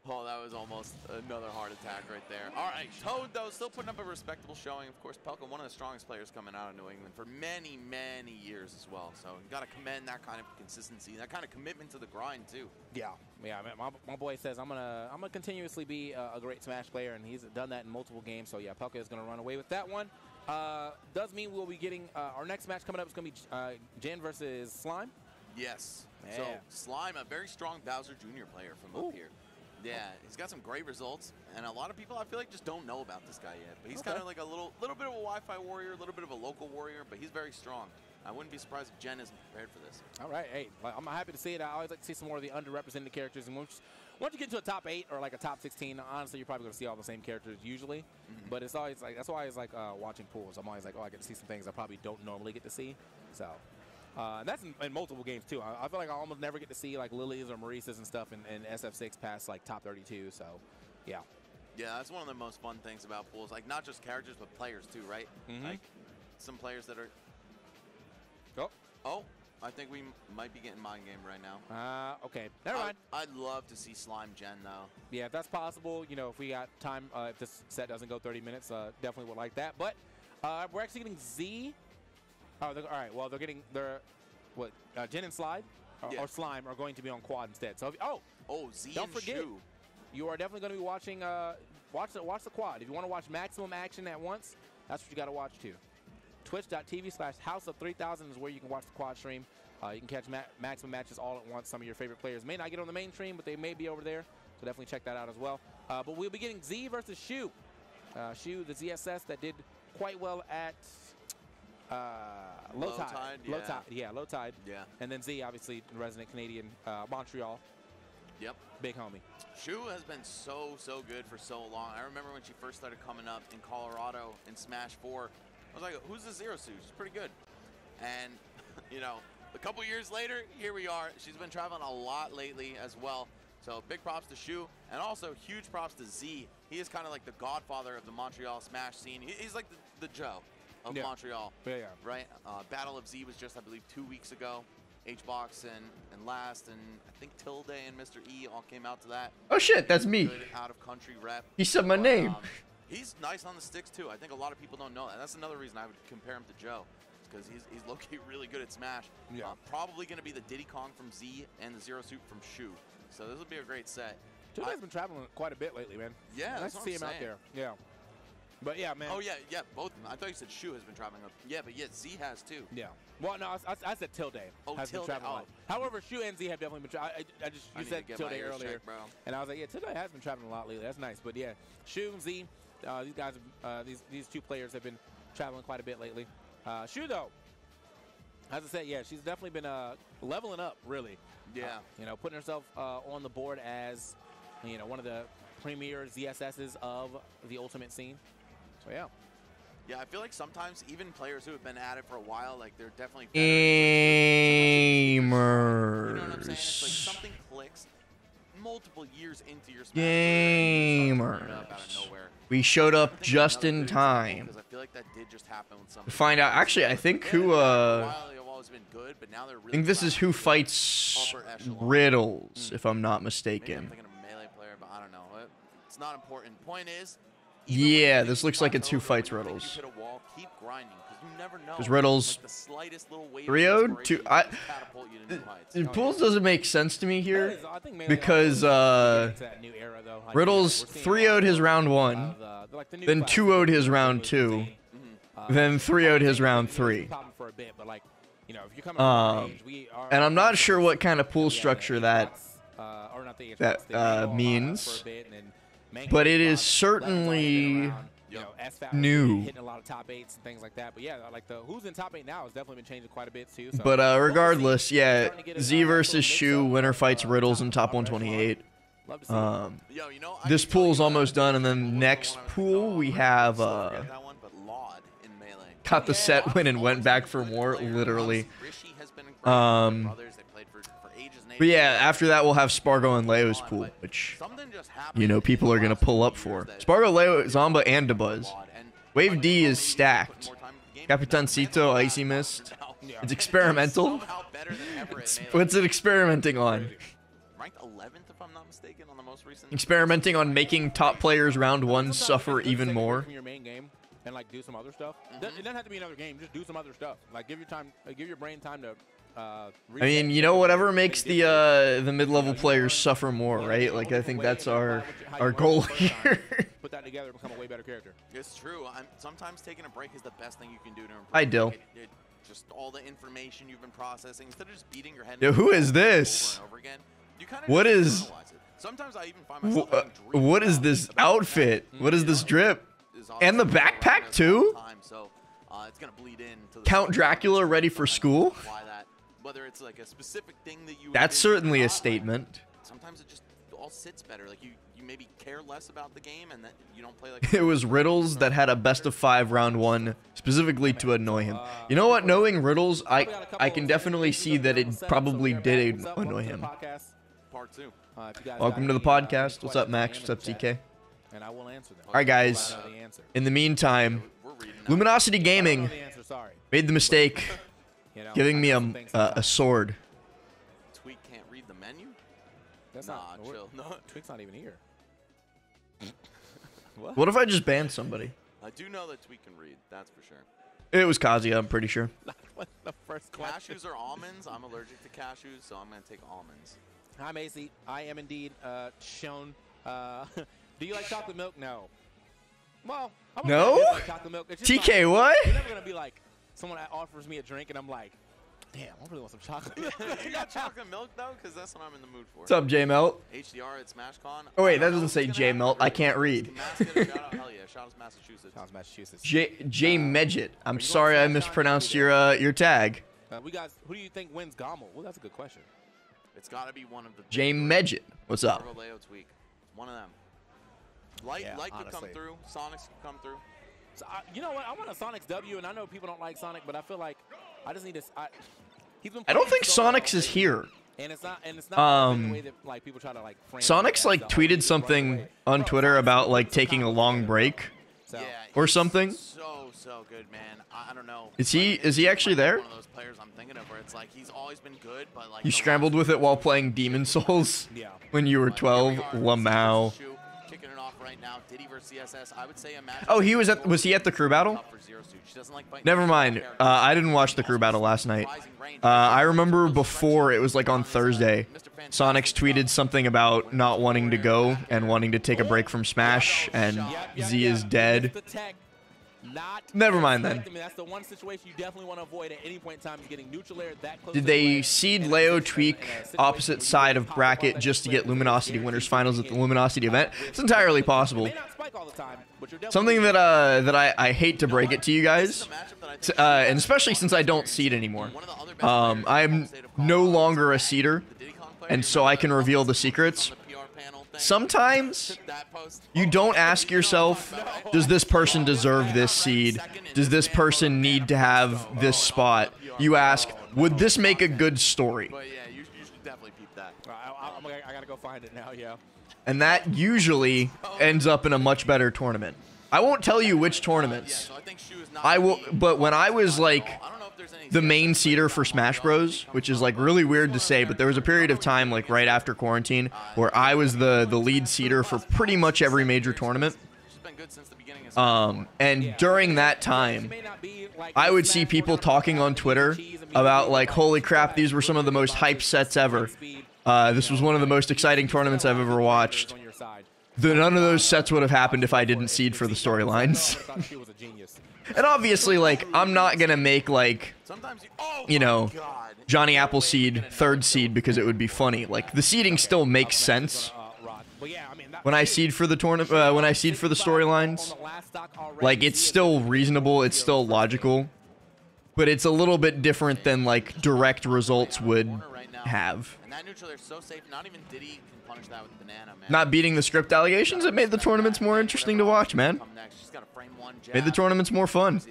Oh, that was almost another heart attack right there. All right, Toad, though, still putting up a respectable showing. Of course, Pelka, one of the strongest players coming out of New England for many, many years as well. So you got to commend that kind of consistency, that kind of commitment to the grind, too. Yeah, man, my boy says I'm gonna continuously be a great Smash player, and he's done that in multiple games. So, yeah, Pelka is going to run away with that one. Does mean we'll be getting our next match coming up is going to be Jin versus Slime. Yes. Yeah. So Slime, a very strong Bowser Jr. player from up here. Yeah, he's got some great results, and a lot of people I feel like just don't know about this guy yet. But he's kind of like a little bit of a Wi-Fi warrior, a little bit of a local warrior, but he's very strong. I wouldn't be surprised if Jen isn't prepared for this. All right, hey, I'm happy to see it. I always like to see some more of the underrepresented characters. And once you get to a top 8 or like a top 16, honestly, you're probably going to see all the same characters usually. But it's always like that's why it's like watching pools. I'm always like, oh, I get to see some things I probably don't normally get to see. So. And that's in multiple games, too. I feel like I almost never get to see, like, Lilies or Maurices and stuff in SF6 past, like, top 32. So, yeah. Yeah, that's one of the most fun things about pools. Like, not just characters, but players, too, right? Like, some players that are... Oh, I think we might be getting mind game right now. Okay. Never mind. I'd love to see Slime Gen, though. Yeah, if that's possible, you know, if we got time, if this set doesn't go 30 minutes, definitely would like that. But we're actually getting Z... Oh, all right. Well, they're getting what Jin and Slide or Slime are going to be on quad instead. So Z don't and forget, Shu. You are definitely going to be watching. Watch the quad. If you want to watch maximum action at once, that's what you got to watch too. Twitch.tv/House of 3000 is where you can watch the quad stream. You can catch maximum matches all at once. Some of your favorite players may not get on the main stream, but they may be over there. So definitely check that out as well. But we'll be getting Z versus Shu. Shu, the ZSS that did quite well at. Low tide. Low tide. Yeah. And then Z, obviously, resident Canadian, Montreal. Yep. Big homie. Shu has been so good for so long. I remember when she first started coming up in Colorado in Smash 4. I was like, who's the Zero Suit? She's pretty good. And, you know, a couple years later, here we are. She's been traveling a lot lately as well. So big props to Shu, and also huge props to Z. He is kind of like the godfather of the Montreal Smash scene. He's like the Joe of Montreal. Yeah. Right? Battle of Z was just, I believe, 2 weeks ago. HBox and Last, and I think Tilde and Mr. E all came out to that. Oh shit, that's me. Good out-of-country rep. He said my name. He's nice on the sticks too. I think a lot of people don't know that. That's another reason I would compare him to Joe, because he's low-key really good at Smash. Yeah. Probably going to be the Diddy Kong from Z and the Zero Suit from Shu. So this will be a great set. Tilde's been traveling quite a bit lately, man. Yeah, nice to see him out there. Yeah. But yeah, man. Oh yeah, both. I thought you said Shu has been traveling up. Yeah, but Z has too. Yeah. Well, no, I said Tilde. Has Tilde. been traveling a lot. However, Shu and Z have definitely been traveling. You said Tilde earlier, checked, bro. And I was like, yeah, Tilde has been traveling a lot lately. That's nice. But yeah, Shu and Z, these guys, these two players have been traveling quite a bit lately. Shu though, as I said, yeah, she's definitely been leveling up, really. Yeah. You know, putting herself on the board as, you know, one of the premier ZSSs of the Ultimate scene. So yeah. Yeah, I feel like sometimes even players who have been at it for a while, like they're definitely gamers. You know what I'm saying? It's like something clicks multiple years into your Smash gamers. Out of nowhere. We showed up just in time. I feel like that did just happen with some. To find out, actually, I think who they've always been good, but now they're really I think this is who fights Riddles, if I'm not Maybe mistaken. I'm thinking of a melee player, but I don't know. It's not important. Point is. Yeah, this looks like it's who fights Riddles. Keep grinding, because you never know. Because Riddles, like the slightest little wave 3-0 to Pools doesn't make sense to me here, because Riddles 3-0'd his round 1, then 2-0'd his round 2, then 3-0'd his round 3. And I'm not sure what kind of pool structure that means. But it is certainly new. Hitting a lot of top 8s and things like that. But yeah, like the who's in top 8 now has definitely been changing quite a bit too. So but regardless, yeah, Z versus Shu, winner fights Riddles in top 128. This pool's almost done, and then next pool we have got the set win and went back for more, literally. But yeah, after that we'll have Spargo and Leo's pool, which, you know, people are going to pull up for. Spargo, Leo, Zomba, and Dabuz. Wave D is stacked. Capitancito, Icy Mist. It's experimental. What's it experimenting on? ranked 11th, if I'm not mistaken, on the most recent. Experimenting on making top players round 1 suffer even more. From your main game and like do some other stuff. It doesn't have to be another game. Just do some other stuff. Like give your brain time to. I mean, you know, whatever makes the mid-level players suffer more, right? Like I think that's our goal here. Put that together and become a way better character. It's true. Sometimes taking a break is the best thing you can do to improve. Hi, Dill. Just all the information you've been processing, instead of just beating your head. Yo, who is this? Over and over again, you kind of what is? Sometimes I even find myself what is this outfit? What is this drip? And the backpack too? So it's gonna bleed in. Count Dracula ready for school? Whether it's like a specific thing that you. That's certainly a statement. Sometimes it just all sits better. Like you maybe care less about the game and that you don't play like. It was Riddles that had a best of 5 round 1 specifically to annoy him. You know what? Knowing Riddles, I can definitally see that it probably did annoy him. Part 2. Welcome to the podcast. What's up, Max? What's up, TK? And I will answer them. All right, guys. In the meantime, Luminosity Gaming made the mistake giving me a sword. Tweak can't read the menu? That's not chill. No, Tweak's not even here. What if I just banned somebody? I do know that Tweak can read, that's for sure. It was Kazuya, I'm pretty sure. What's the first question? Cashews or almonds? I'm allergic to cashews, so I'm going to take almonds. Hi, Macy. I am indeed shown. Do you like chocolate milk? No. Well, I'm no? Like chocolate milk. TK, like, what? You're never going to be like, someone offers me a drink and I'm like, damn, I really want some chocolate milk. You got chocolate milk, though? Because that's what I'm in the mood for. What's up, J-Melt? HDR at SmashCon. Oh, wait, that doesn't say J-Melt. I can't read. Hell yeah, shout out Massachusetts. Shout out Massachusetts. J-Medget. I'm sorry I mispronounced your tag. Who do you think wins GOML? Well, that's a good question. It's got to be one of the... J-Medget. What's up? Tweak. One of them. Light could come through. Sonics could come through. So, you know what? I want a Sonics W, and I know people don't like Sonic, but I feel like I just need to... I don't think Sonics is here. And it's not the way that like people try to like frame Sonics like tweeted something on Twitter about like taking a long break or something. So good, man. I don't know. Is he actually there? One of those players I'm thinking of where it's like he's always been good, but like you scrambled with it while playing Demon Souls when you were 12. Lamau. Kicking it off right now. Diddy versus CSS. I would say oh, was he at the crew battle? Never mind. I didn't watch the crew battle last night. I remember before, it was like on Thursday, Sonics tweeted something about not wanting to go and wanting to take a break from Smash, and Z is dead. Never mind then. That's the one situation you definitely want to avoid at any point in time is getting neutral air that close. Did they seed Leo Tweak opposite side of bracket just to get Luminosity Winners Finals at the Luminosity event? It's entirely possible. Something that I hate to break it to you guys, and especially since I don't seed anymore. I'm no longer a seeder, and so I can reveal the secrets. Sometimes you don't ask yourself, does this person deserve this seed? Does this person need to have this spot? You ask, would this make a good story? But yeah, you should definitely peep that. I gotta go find it now, yeah. And that usually ends up in a much better tournament. I won't tell you which tournaments. I will, but when I was like the main seeder for Smash Bros, which is like really weird to say, but there was a period of time like right after quarantine where I was the lead seeder for pretty much every major tournament. And during that time, I would see people talking on Twitter about like, holy crap, these were some of the most hyped sets ever. This was one of the most exciting tournaments I've ever watched. None of those sets would have happened if I didn't seed for the storylines. And obviously, like, I'm not going to make, like, you know, Johnny Appleseed 3rd seed because it would be funny. Like, the seeding still makes sense. When I seed for the tournament, when I seed for the storylines, like, it's still reasonable, it's still logical. But it's a little bit different than, like, direct results would have. Not beating the script allegations, it made the tournaments more interesting to watch, man. Made the tournaments more fun.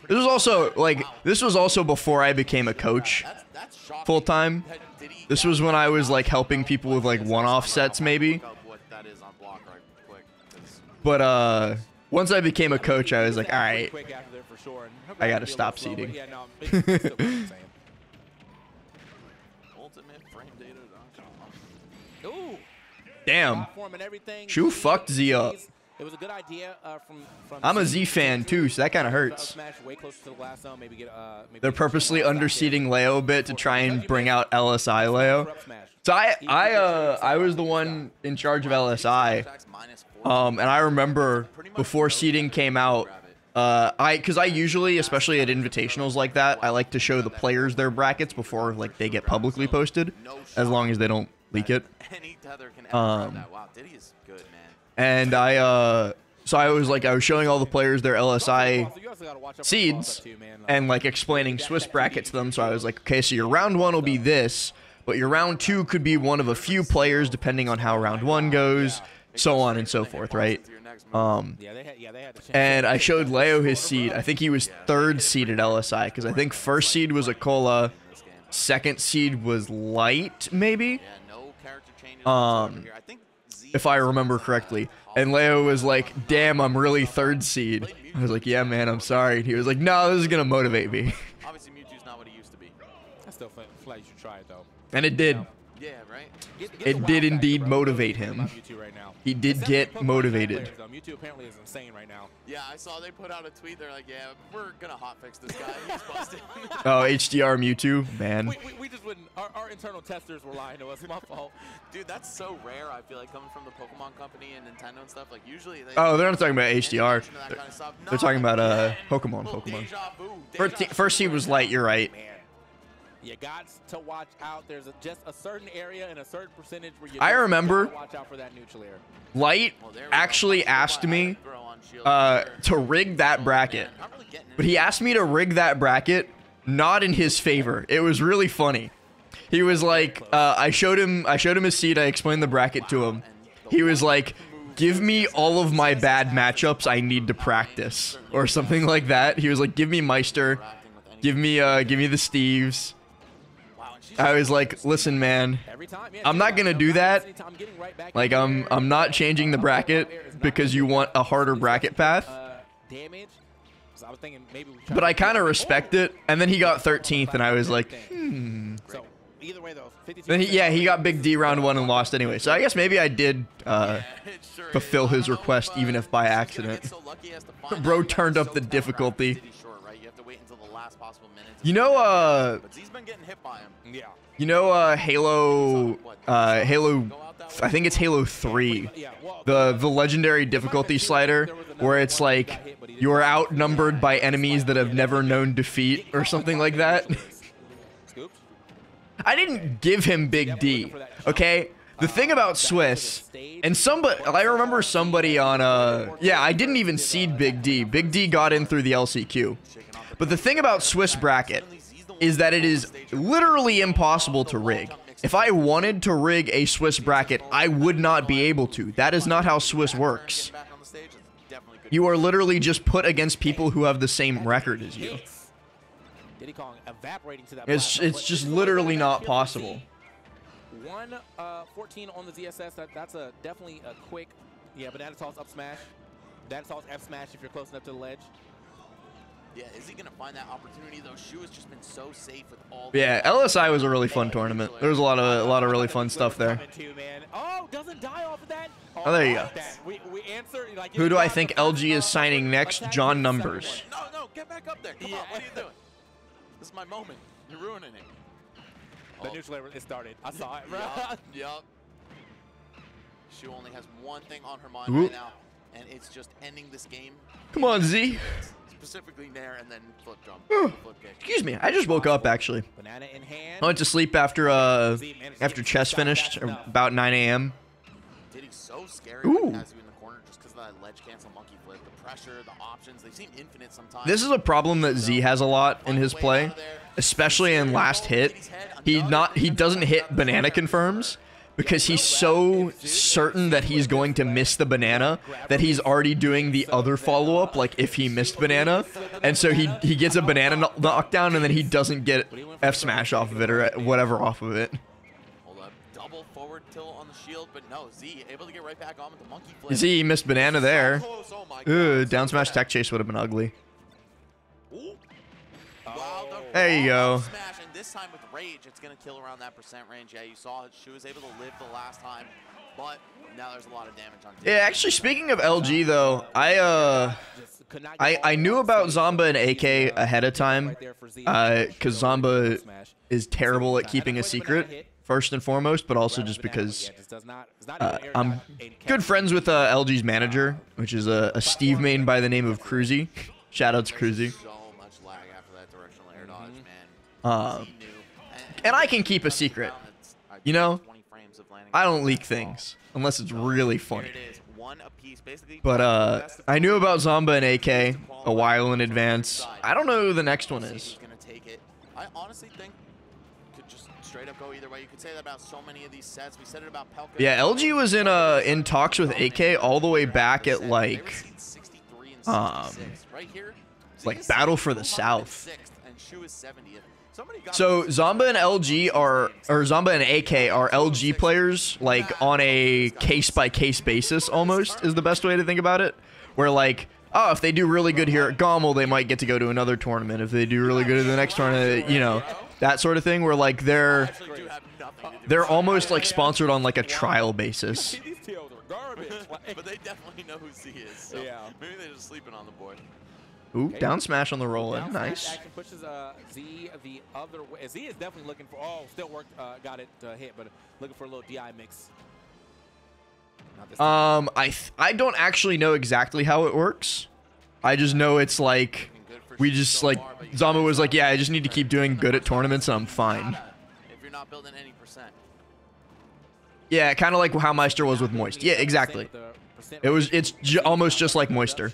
This was also, like, this was also before I became a coach full-time. This was when I was, like, helping people with, like, one-off sets, maybe. But, once I became a coach, I was like, all right, I gotta stop seeding. Damn. platform and everything. Shu fucked Z up. It was a good idea from I'm a Z fan too, so that kind of hurts. Smash way closer to the glass zone, maybe They're purposely underseeding Leo a bit to try and bring out LSI Leo. So I was the one in charge of LSI, and I remember before seeding came out, because I usually, especially at invitationals like that, I like to show the players their brackets before like they get publicly posted, as long as they don't leak it. And so I was showing all the players their LSI seeds and like explaining Swiss bracket to them. So I was like, okay, so your round 1 will be this, but your round 2 could be one of a few players depending on how round 1 goes, so on and so forth, right? And I showed Leo his seed. I think he was 3rd seed at LSI because I think 1st seed was Akola, 2nd seed was Light, maybe. If I remember correctly. And Leo was like, damn, I'm really 3rd seed. I was like, yeah, man, I'm sorry. And he was like, no, this is going to motivate me. Obviously, Mewtwo's not what he used to be. I still feel like you should try it, though. And it did. Yeah, right? It did indeed motivate him. He did get motivated. Mewtwo apparently is insane right now. Yeah, I saw they put out a tweet. They're like, yeah, we're going to hotfix this guy. He's busted. Oh, HDR Mewtwo? Man. We just wouldn't. Our internal testers were lying to us. It's my fault. Dude, that's so rare, I feel like, coming from the Pokemon Company and Nintendo and stuff. Like, usually they... Oh, they're not talking about HDR. They're talking about Pokemon. First seed was Light, you're right. You got to watch out. There's just a certain area and a certain percentage where you I remember watch out for that neutral air. Light actually asked me to rig that bracket. But he asked me to rig that bracket not in his favor. It was really funny. He was like, I showed him his seed. I explained the bracket to him. He was like, give me all of my bad matchups I need to practice or something like that. He was like, give me Meister, give me the Steves. I was like, listen, man, I'm not gonna do that. Like, I'm not changing the bracket because you want a harder bracket path. But I kind of respect it. And then he got 13th, and I was like, Then he got Big D round 1 and lost anyway. So I guess maybe I did fulfill his request, even if by accident. Bro turned up the difficulty. You know, Halo, I think it's Halo 3, the legendary difficulty slider, where it's like, you're outnumbered by enemies that have never known defeat, or something like that. I didn't give him Big D, okay? The thing about Swiss, and I remember somebody on, yeah, I didn't even seed Big D. Big D got in through the LCQ. But the thing about Swiss bracket is that it is literally impossible to rig. If I wanted to rig a Swiss bracket, I would not be able to. That is not how Swiss works. You are literally just put against people who have the same record as you. It's just literally not possible. 114 on the ZSS. That's definitely a quick. Yeah, Banana Toss up smash. Banana Toss F smash if you're close enough to the ledge. Yeah, is he going to find that opportunity though? Shu has just been so safe with all. Yeah, LSI was a really fun tournament. There was a lot of really fun stuff there. Oh, doesn't die off of that. Oh, there you go. We answer, like, who do I think LG is signing next? John Numbers. No, get back up there. Come on, what are you doing? This is my moment. You're ruining it. The neutral air is started. I saw it, bro. Yup. Shu only has one thing on her mind right now, and it's just ending this game. Come on, Z. Specifically Nair and then flip jump. Flip kick. Excuse me, I just woke up actually. Banana in hand. I went to sleep after chess finished about 9 a.m. Diddy's so scary when he has you in the corner just because of that ledge cancel monkey flip. The pressure, the options, they seem infinite sometimes. This is a problem that Z has a lot in his play, especially in last hit. He doesn't hit banana confirms because he's so certain that he's going to miss the banana that he's already doing the other follow-up, like if he missed banana. And so he gets a banana knockdown and then he doesn't get F smash off of it or whatever off of it. Hold up, double forward tilt on the shield, but no, Z able to get right back on with the monkey flip. Z missed banana there. Down smash tech chase would have been ugly. Wow, there you go. Smash, and this time with rage, it's gonna kill around that percent range. Yeah, you saw it. She was able to live the last time. but now there's a lot of damage on. Yeah, actually, speaking of LG though, I knew about Zomba and AK ahead of time, because Zomba is terrible at keeping a secret, first and foremost, but also just because I'm good friends with LG's manager, which is a Steve main by the name of Cruzy. Shout out to Cruzy. And I can keep a secret, you know? I don't leak things unless it's really funny. But I knew about Zomba and AK a while in advance. I don't know who the next one is. I honestly think could just straight up go either way. You could say that about so many of these sets. We said it about Pelka. Yeah, LG was in talks with AK all the way back at like Battle for the South. So Zomba and LG or Zomba and AK are LG players, like on a case-by-case basis almost is the best way to think about it. Where like, oh, if they do really good here at GOML, they might get to go to another tournament. If they do really good at the next tournament, you know, that sort of thing. Where like they're almost like sponsored on like a trial basis. But they definitely know who Z is. So maybe they're just sleeping on the board. Ooh, down smash on the roll-in. Nice. Action pushes Z the other way. Z is definitely looking for. Oh, still worked. Got it hit, but looking for a little DI mix. I don't actually know exactly how it works. I just know it's like we just like Zomba was like, yeah, I just need to keep doing good at tournaments and I'm fine. If you're not building any percent. Yeah, kind of like how Meister was with Moist. Yeah, exactly. It's almost just like Moister.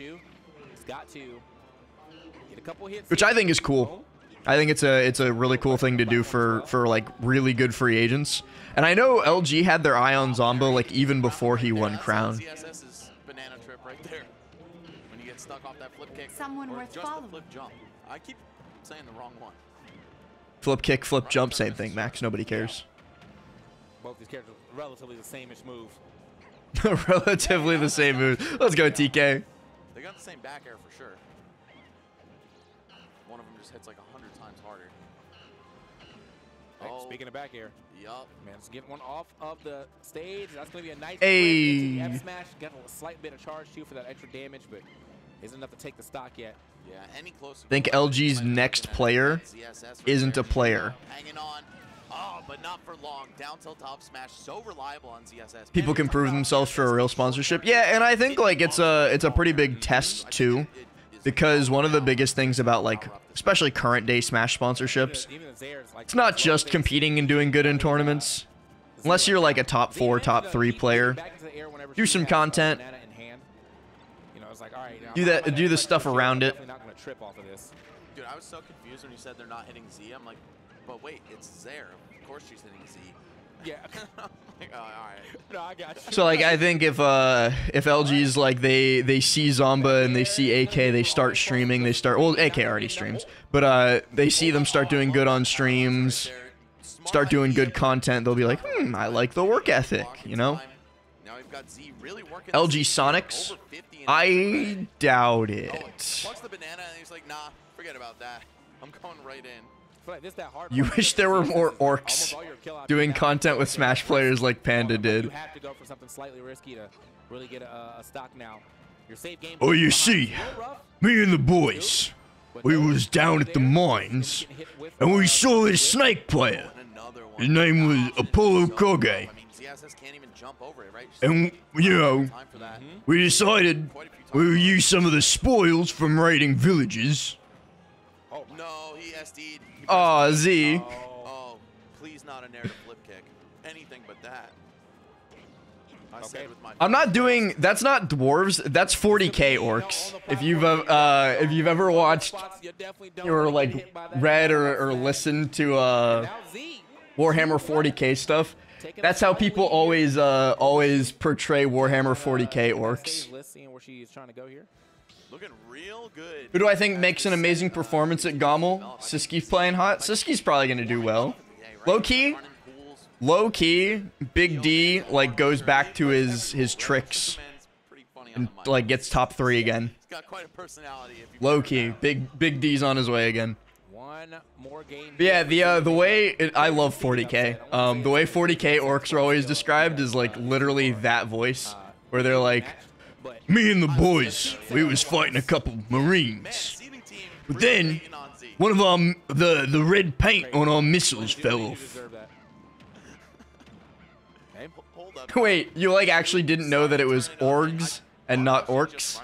Which I think is cool. I think it's a really cool thing to do for like really good free agents. And I know LG had their eye on Zomba like even before he won Crown. ZSS's banana trip right there. When you get stuck off that flip kick. Someone or worth just following. the flip jump. I keep saying the wrong one. Flip kick, flip jump, same thing, Max. Nobody cares. Both these characters relatively the same-ish move. Relatively the same move. Let's go, TK. They got the same back air for sure. One of them just hits like 100 times harder. Oh. Speaking of back air. Yup. Man, let's get one off of the stage. That's going to be a nice F smash. Got a slight bit of charge too for that extra damage, but isn't enough to take the stock yet. Yeah, any closer. I think LG's next player isn't a player. Hanging on. Oh, but not for long. Down tilt top smash, so reliable on ZSS. People can prove themselves for a real sponsorship. Yeah, and I think like it's a pretty big test too, because one of the biggest things about like especially current day Smash sponsorships, it's not just competing and doing good in tournaments. Unless you're like a top 4, top 3 player, do some content. Do the stuff around it. Dude, I was so confused when you said they're not hitting Z. I'm like, but wait, it's Zaire. Of course she's hitting Z. Yeah. Like, oh, all right. No, I got you. So like I think if LG's like they see Zomba and they see AK, they start streaming. Well, AK already streams, but they see them start doing good on streams, start doing good content. They'll be like, I like the work ethic, you know. LG Sonics, I doubt it. Plugs the banana and he's like, nah, forget about that. I'm going right in. You wish there were more orcs doing content with Smash players like Panda did. You have to go for something slightly risky to really get a stock now. Your save game. Oh, you see, me and the boys, we was down at the mines, and we saw this snake player. His name was Apollo Koge. And, you know, we decided we would use some of the spoils from raiding villages. No, he SD'd. Aw, Z. Oh, please not a narrative flip kick. Anything but that. I said with my I'm not doing. That's not dwarves. That's 40k orcs. If you've ever watched or like read or listened to Warhammer 40k stuff, that's how people always portray Warhammer 40k orcs. looking real good. Who do I think makes an amazing performance at GOML? Siski's playing hot. Siski's probably gonna do well. Low key, Big D like goes back to his tricks and like gets top 3 again. Low key, Big D's on his way again. One more game. Yeah, the way I love 40K. The way 40K orcs are always described is like literally that voice, where they're like, "Me and the boys, we was fighting a couple Marines, but then one of the red paint on our missiles fell off." Wait, you like actually didn't know that it was orgs and not orcs?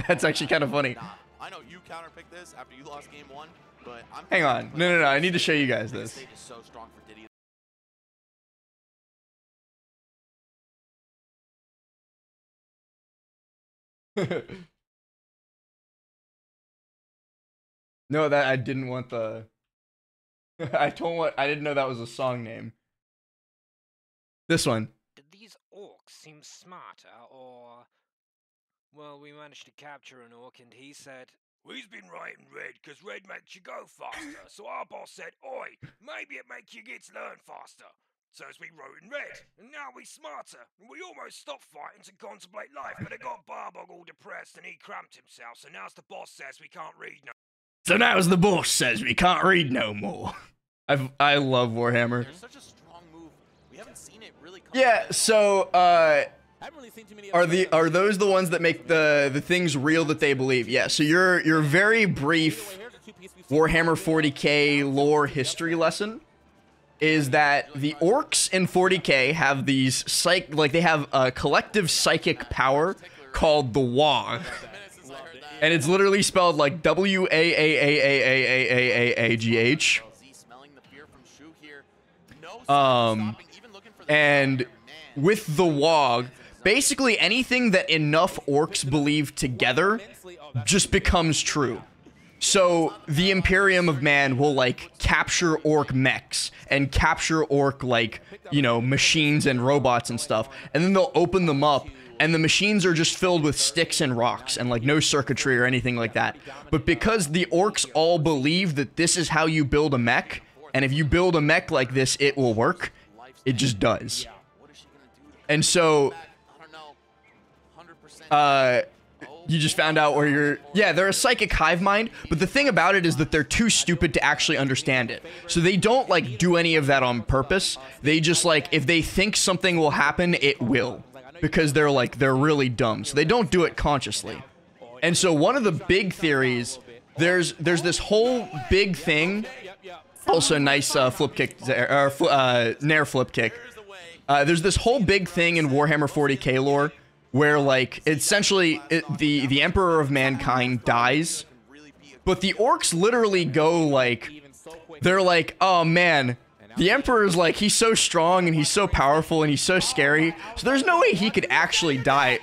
That's actually kind of funny. I know you counterpicked this after you lost game 1, but hang on. No. I need to show you guys this. No, that I didn't want the. I didn't know that was a song name. This one. Did these orcs seem smarter, or... Well, we managed to capture an orc, and he said, "We've been writing red, because red makes you go faster." So our boss said, "Oi, maybe it makes you get to learn faster." So as we wrote in red, and now we smarter. And we almost stopped fighting to contemplate life, but it got Barbog all depressed, and he cramped himself, so now the boss says we can't read no... So now as the boss says we can't read no more. I love Warhammer. Such a strong move. We haven't seen it really come. Yeah, so are those the ones that make the things real that they believe? Yeah, so your very brief Warhammer 40K lore history lesson is that the orcs in 40K have these they have a collective psychic power called the WAG. And it's literally spelled like WAAAAAAAAGH. And with the WAG, basically anything that enough orcs believe together just becomes true. So the Imperium of Man will like capture orc mechs and capture orc like, you know, machines and robots and stuff. And then they'll open them up and the machines are just filled with sticks and rocks and like no circuitry or anything like that. But because the orcs all believe that this is how you build a mech, and if you build a mech like this, it will work, it just does. And so, you just found out where you're... Yeah, they're a psychic hive mind, but the thing about it is that they're too stupid to actually understand it. So they don't, like, do any of that on purpose. They just, like, if they think something will happen, it will. Because they're, like, they're really dumb. So they don't do it consciously. And so one of the big theories, there's this whole big thing... Also, nice flip kick, Nair flip kick. There's this whole big thing in Warhammer 40K lore where, like, essentially the Emperor of Mankind dies, but the orcs literally go, like, they're like, oh man, the Emperor's like, he's so strong and he's so powerful and he's so scary, so there's no way he could actually die.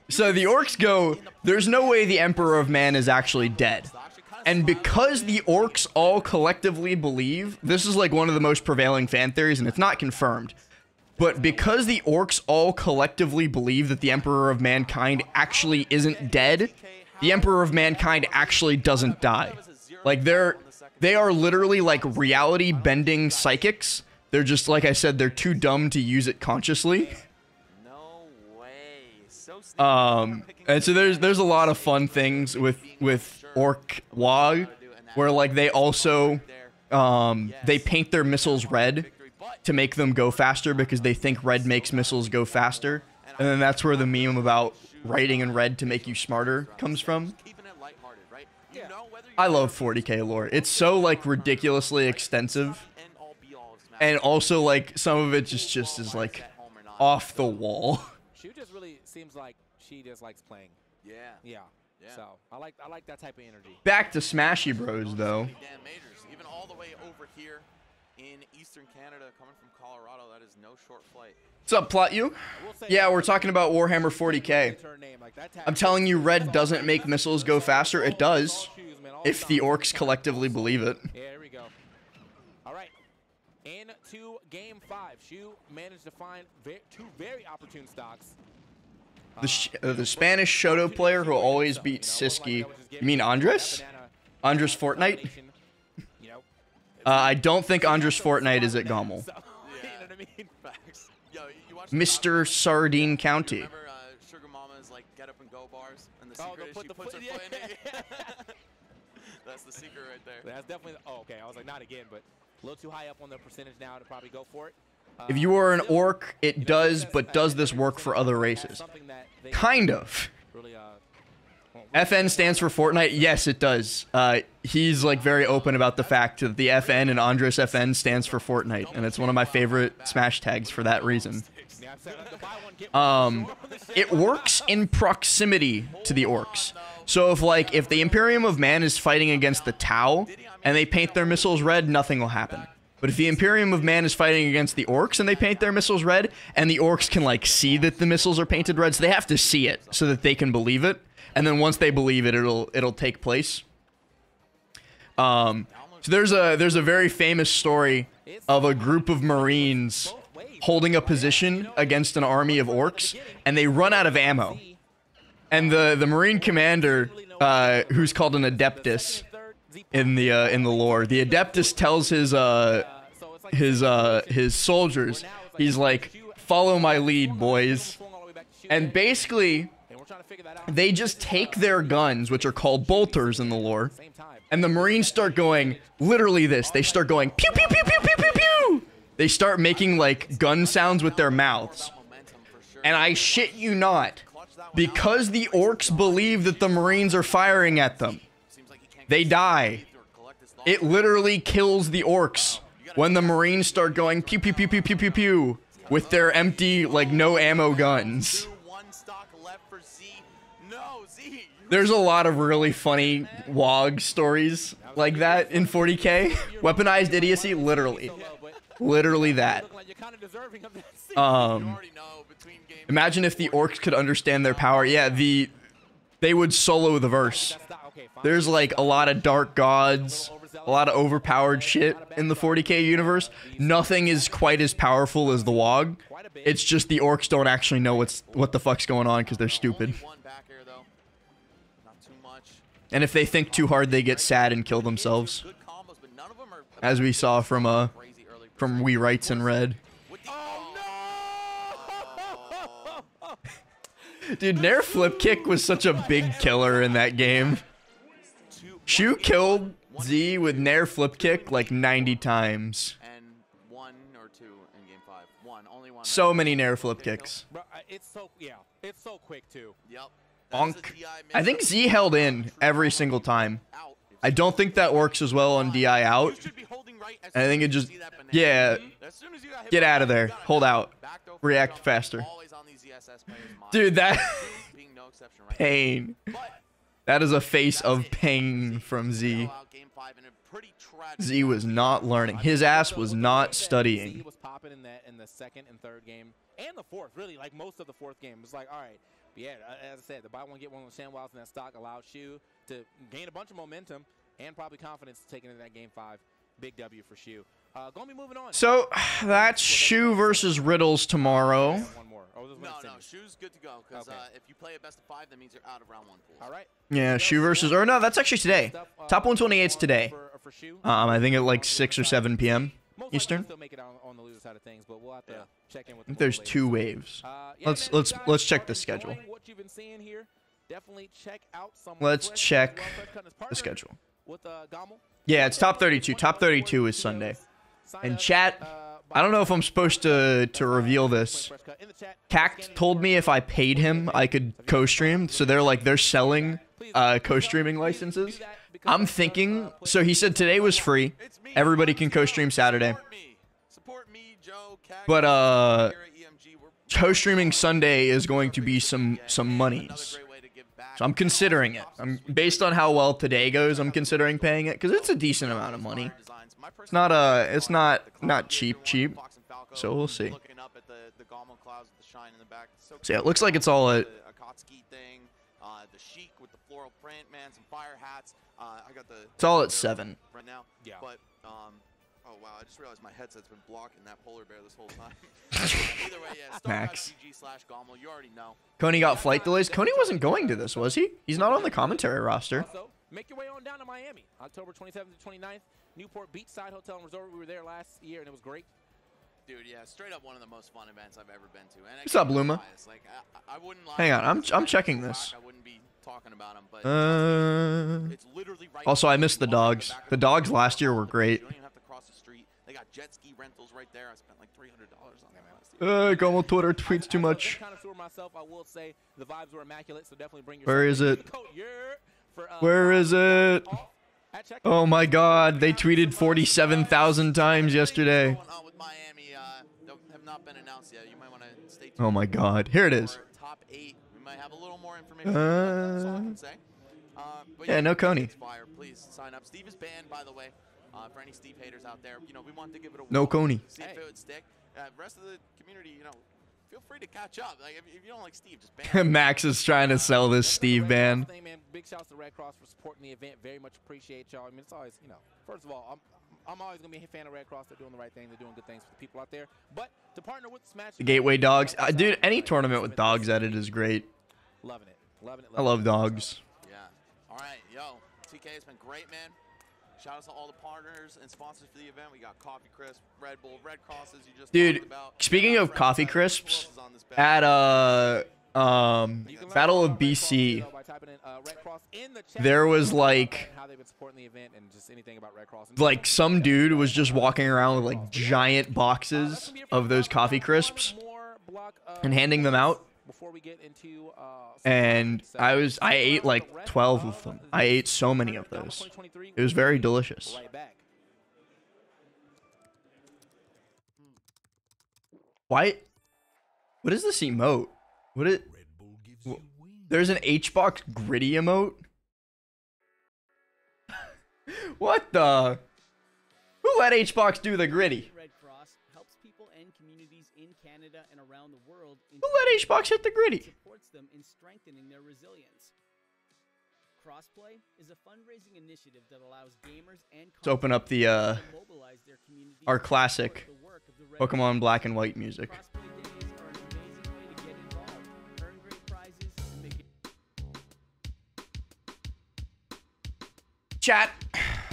So the orcs go, there's no way the Emperor of Man is actually dead. And because the orcs all collectively believe, this is like one of the most prevailing fan theories, and it's not confirmed, but because the orcs all collectively believe that the Emperor of Mankind actually isn't dead, the Emperor of Mankind actually doesn't die. Like, they are literally like reality bending psychics. They're just, like I said, they're too dumb to use it consciously. And so there's a lot of fun things with Orc WAG, where like they also they paint their missiles red to make them go faster because they think red makes missiles go faster, and then that's where the meme about writing in red to make you smarter comes from. I love 40K lore. It's so like ridiculously extensive, and also like some of it just is like off the wall. She just really seems like she just likes playing. Yeah. So I like that type of energy. Back to Smashy Bros though. Even all the way over here in Eastern Canada, coming from Colorado, that is no short flight. What's up, Plot You? Yeah, we're talking about Warhammer 40K. I'm telling you, red doesn't make missiles go faster. It does, if the orcs collectively believe it. Yeah, here we go. All right. Into game 5, Shu managed to find two very opportune stocks. The Spanish Shoto player who always beats Siski. You mean Andres? Andres Fortnite? I don't think Andres Fortnite is at GOML. Mr. Sardine County. Ana's like get up and go bars, and the Oh, secret is put she the puts her foot- foot in it. That's the secret right there. That's definitely. Oh, okay. I was like, not again, but a little too high up on the percentage now to probably go for it. If you are an Still, orc, it you know, does, that's, but does this work for other that's races? something that they Kind of. Really, FN stands for Fortnite. Yes, it does. He's like very open about the fact that the FN and Andres FN stands for Fortnite, and it's one of my favorite Smash tags for that reason. It works in proximity to the orcs. So if the Imperium of Man is fighting against the Tau and they paint their missiles red, nothing will happen. But if the Imperium of Man is fighting against the orcs and they paint their missiles red, and the orcs can like see that the missiles are painted red, so they have to see it so that they can believe it. And then once they believe it, it'll take place. So there's a very famous story of a group of Marines holding a position against an army of orcs, and they run out of ammo. And the Marine commander, who's called an Adeptus in the lore, the Adeptus tells his soldiers, he's like, "Follow my lead, boys." And basically, they just take their guns, which are called bolters in the lore, and the Marines start going, literally this, they start going, pew, pew, pew, pew, pew, pew, pew. They start making, like, gun sounds with their mouths. And I shit you not, because the orcs believe that the Marines are firing at them, they die. It literally kills the orcs when the Marines start going, pew, pew, pew, pew, pew, pew, pew, with their empty, like, no ammo guns. There's a lot of really funny WOG stories like that in 40K. Weaponized idiocy, literally. Literally that. Imagine if the orcs could understand their power. Yeah, they would solo the verse. There's like a lot of dark gods, a lot of overpowered shit in the 40K universe. Nothing is quite as powerful as the WOG. It's just the orcs don't actually know what the fuck's going on because they're stupid. And if they think too hard, they get sad and kill themselves. As we saw from We Rights in Red. Dude, Nair flip kick was such a big killer in that game. Shu killed Z with Nair flip kick like 90 times. So many Nair flip kicks. It's so quick too. Yep. Bonk. I think Z held in every single time. I don't think that works as well on DI out. I think it just, yeah, get out of there. Hold out. React faster. Dude, that pain. That is a face of pain from Z. Z was not learning. His ass was not studying. Z was popping in the second and third game and the fourth, really, like most of the fourth game. It was like, all right. But yeah, as I said, the buy one get one with ShamWows in that stock allowed Shu to gain a bunch of momentum and probably confidence taking into that game 5. Big W for Shu. Gonna be moving on. So that's Shu versus Riddles tomorrow. One more. Oh, no, Shu's good to go because if you play a best of 5, that means you're out of round 1 pools. All right. Yeah, Shu versus, or no, that's actually today. Top 128 is today. I think at like 6 or 7 p.m. Eastern. I think there's 2 waves. Let's check the schedule. Let's check the schedule. Yeah, it's top 32. Top 32 is Sunday. And chat, I don't know if I'm supposed to reveal this. Cact told me if I paid him, I could co-stream. So they're selling co-streaming licenses. I'm thinking, so he said today was free. Everybody can co-stream Saturday. But co-streaming Sunday is going to be some monies. So I'm considering it. Based on how well today goes, I'm considering paying it because it's a decent amount of money. It's not cheap. So we'll see. So yeah, it looks like it's all at it's all at 7. Right now. Yeah. But oh wow, I just realized my headset's been blocking that polar bear this whole time. Either way, yeah, Max. GG/GOML, you already know. Coney got flight delays. Coney wasn't going to this, was he? He's not on the commentary roster. Also, make your way on down to Miami, October 27th to 29th, Newport Beachside Hotel and Resort. We were there last year and it was great. Dude, yeah, straight up one of the most fun events I've ever been to. And What's up, Luma? Like, I wouldn't lie. Hang on, I'm checking this. I wouldn't be talking about them, but it's literally right. Also, I missed the dogs. The dogs last year were great. You don't even have to cross the street. They got jet ski rentals right there. I spent like $300 on them last year. GOML Twitter tweets too much. Myself, I will say the vibes were immaculate, so definitely bring your. Where is it? Where is it? Oh my God! They tweeted 47,000 times yesterday. What's going on with Miami? Have not been announced yet. You might want to stay tuned. Oh my God! Here it is. Top 8. We might have a little more information. That's all I can say. But Yeah, no Coney. Fire. Please sign up. Steve is banned, by the way. For any Steve haters out there, you know, we want to give it a No Coney. See if it would stick. Rest of the community, you know, feel free to catch up. Like if you don't like Steve, just ban. Max is trying to sell this Steve ban. Big shouts to Red Cross for supporting the event. Very much appreciate y'all. I mean, it's always, you know, first of all, I'm always gonna be a fan of Red Cross. They're doing the right thing. They're doing good things for the people out there. But to partner with Smash, The Gateway Dogs, dude. Any tournament with dogs at it is great. Loving it, loving it. I love dogs. Yeah. All right, yo, TK, it's been great, man. Shout out to all the partners and sponsors for the event. We got Coffee Crisp, Red Bull, Red Cross, as you just talked about. Speaking of Coffee Crisps, at Battle of BC, there was like some dude was just walking around with like giant boxes of those Coffee Crisps and handing them out. And I ate like 12 of them. I ate so many of those. It was very delicious. Why? What is this emote? There's an H-Box gritty emote? What the? Who let H-Box do the gritty? Canada and around the world. Who let H-Box hit the gritty? Supports them in strengthening their resilience. Crossplay is a fundraising initiative that allows gamers and Let's open up the our classic Pokemon Black and White music. Crossplay days are an amazing way to get involved, earn great prizes, and make it. Chat,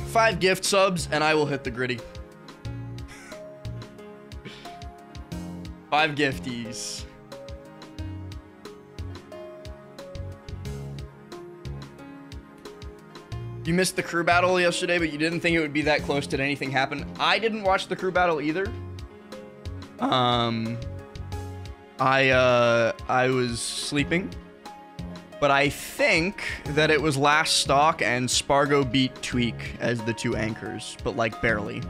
5 gift subs and I will hit the gritty. 5 gifties. You missed the crew battle yesterday, but you didn't think it would be that close. Did anything happen? I didn't watch the crew battle either. I was sleeping. But I think that it was Last Stock and Spargo beat Tweak as the 2 anchors, but like barely.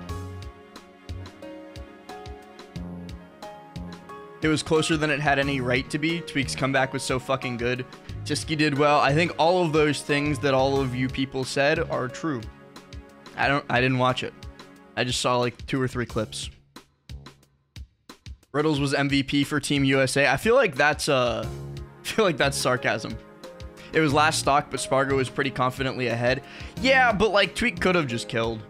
It was closer than it had any right to be. Tweak's comeback was so fucking good. Tiski did well. I think all of those things that all of you people said are true. I didn't watch it. I just saw like 2 or 3 clips. Riddles was MVP for Team USA. I feel like that's sarcasm. It was Last Stock, but Spargo was pretty confidently ahead. Yeah, but like Tweak could have just killed.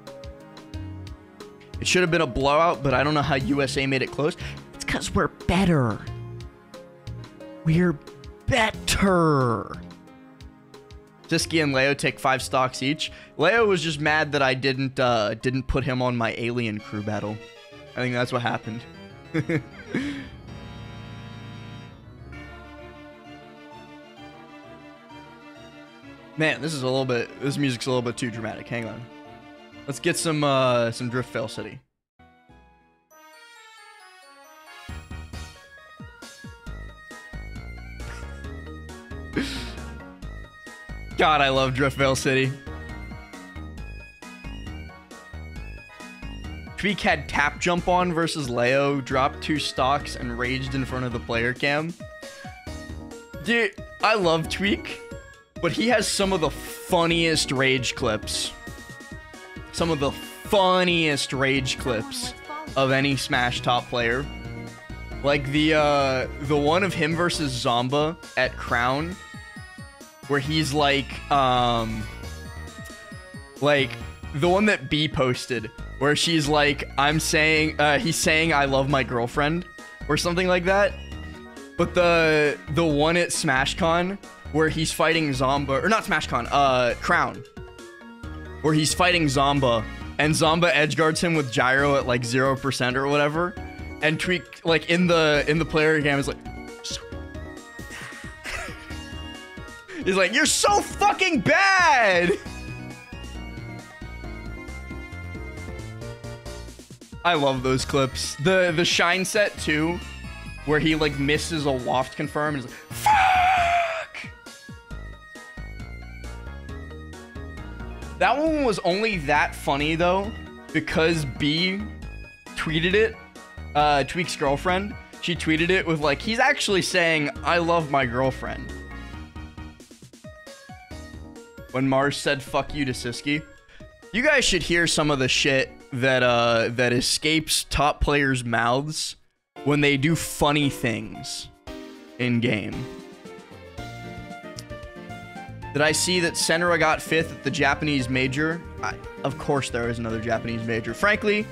It should have been a blowout, but I don't know how USA made it close. Because we're better. We're better. Tiski and Leo take 5 stocks each. Leo was just mad that I didn't put him on my alien crew battle. I think that's what happened. Man, this music's a little bit too dramatic. Hang on. Let's get some Drift Fail City. God, I love Driftvale City. Tweak had tap jump on versus Leo, dropped 2 stocks, and raged in front of the player cam. Dude, I love Tweak, but he has some of the funniest rage clips. Some of the funniest rage clips of any Smash top player. Like the one of him versus Zomba at Crown, where he's like the one that B posted, where she's like, he's saying I love my girlfriend or something like that. But the one at SmashCon where he's fighting Zomba, or not SmashCon, Crown, where he's fighting Zomba and Zomba edgeguards him with gyro at like 0% or whatever. And Tweak, like, in the player game is like, he's like, you're so fucking bad! I love those clips. The Shine set too, where he like misses a waft confirm and is like, fuck! That one was only that funny though, because B tweeted it, Tweak's girlfriend. She tweeted it with like, he's actually saying, I love my girlfriend. When Mars said fuck you to Siski. You guys should hear some of the shit that that escapes top players' mouths when they do funny things in game. Did I see that Senra got 5th at the Japanese major? Of course there is another Japanese major. Frankly,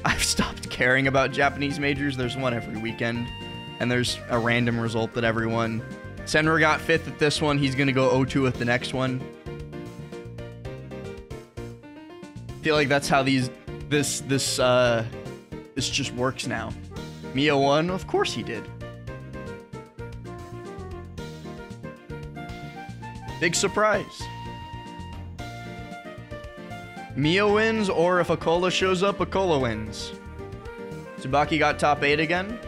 I've stopped caring about Japanese majors. There's one every weekend, and there's a random result that everyone. Senra got 5th at this one. He's gonna go 0-2 at the next one. I feel like that's how this just works now. Mia won? Of course he did. Big surprise. Mia wins, or if Akola shows up, Akola wins. Tsubaki got top 8 again.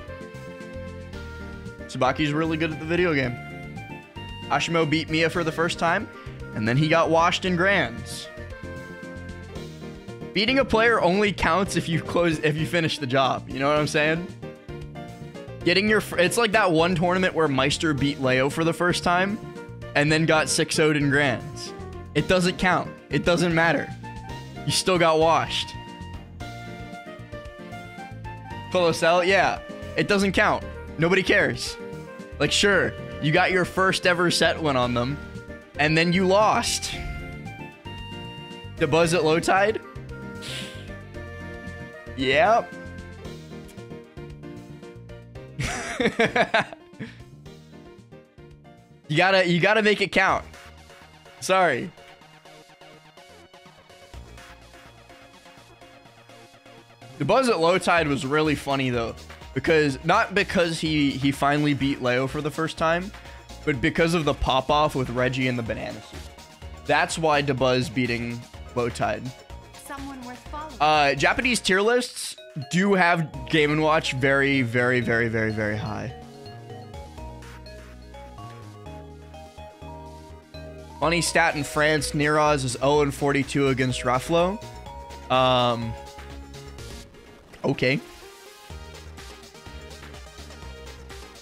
Tsubaki's really good at the video game. Ashimo beat Mia for the first time, and then he got washed in grands. Beating a player only counts if you finish the job. You know what I'm saying? Getting your... It's like that one tournament where Meister beat Leo for the first time and then got 6-0'd in grands. It doesn't count. It doesn't matter. You still got washed. Colosel? Yeah. It doesn't count. Nobody cares. Like, sure, you got your first ever set win on them, and then you lost. The buzz at low tide? Yep. You gotta make it count. Sorry. The buzz at low tide was really funny though, not because he finally beat Leo for the first time, but because of the pop off with Reggie and the banana suit. That's why DeBuzz beating low tide. Someone worth following. Japanese tier lists do have Game & Watch very, very, very, very, very high. Funny stat in France, Niraz is 0-42 against Rafflo. Okay.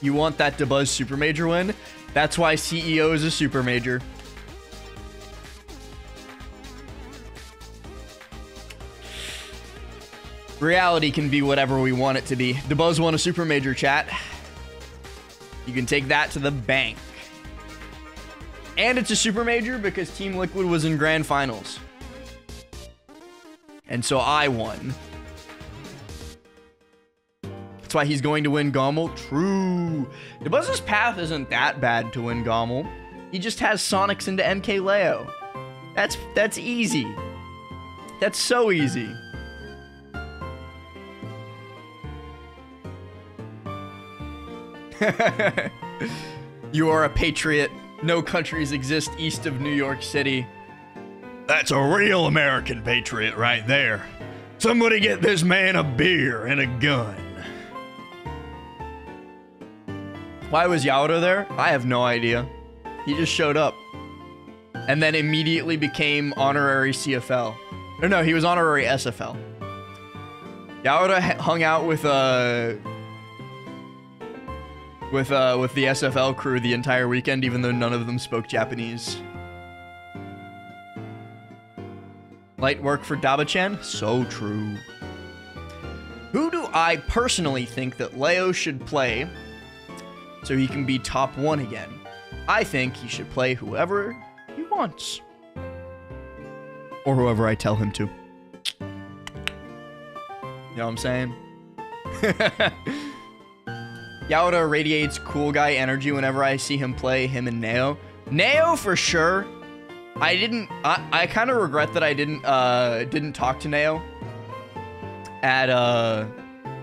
You want that DeBuzz Super Major win? That's why CEO is a Super Major. Reality can be whatever we want it to be. DeBuzz won a Super Major, chat. You can take that to the bank. And it's a Super Major because Team Liquid was in Grand Finals. And so I won. That's why he's going to win GOML. True. DeBuzz's path isn't that bad to win GOML. He just has Sonics into MK Leo. That's easy. That's so easy. You are a patriot. No countries exist east of New York City. That's a real American patriot right there. Somebody get this man a beer and a gun. Why was Yaoto there? I have no idea. He just showed up. And then immediately became honorary CFL. No, he was honorary SFL. Yaoto hung out with the SFL crew the entire weekend, even though none of them spoke Japanese. Light work for Daba-chan? So true. Who do I personally think that Leo should play so he can be top 1 again? I think he should play whoever he wants. Or whoever I tell him to. You know what I'm saying? Yaoto radiates cool guy energy whenever I see him play him and Neo. Neo for sure. I kind of regret that I didn't talk to Neo at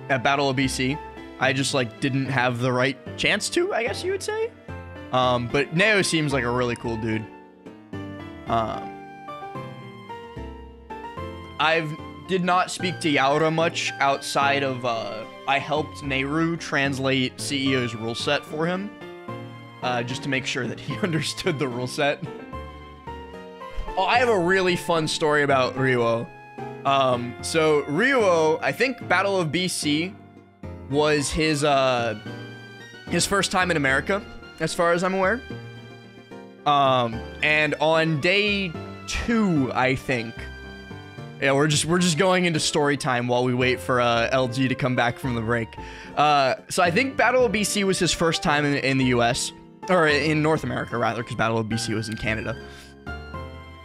at Battle of BC. I just like didn't have the right chance to, I guess you would say. But Neo seems like a really cool dude. I did not speak to Yaura much outside of I helped Nehru translate CEO's rule set for him, just to make sure that he understood the rule set. Oh, I have a really fun story about Ryuo. So Ryuo, I think Battle of BC was his first time in America, as far as I'm aware. And on day 2, I think. Yeah, we're just going into story time while we wait for LG to come back from the break. So I think Battle of BC was his first time in the US, or in North America rather, because Battle of BC was in Canada.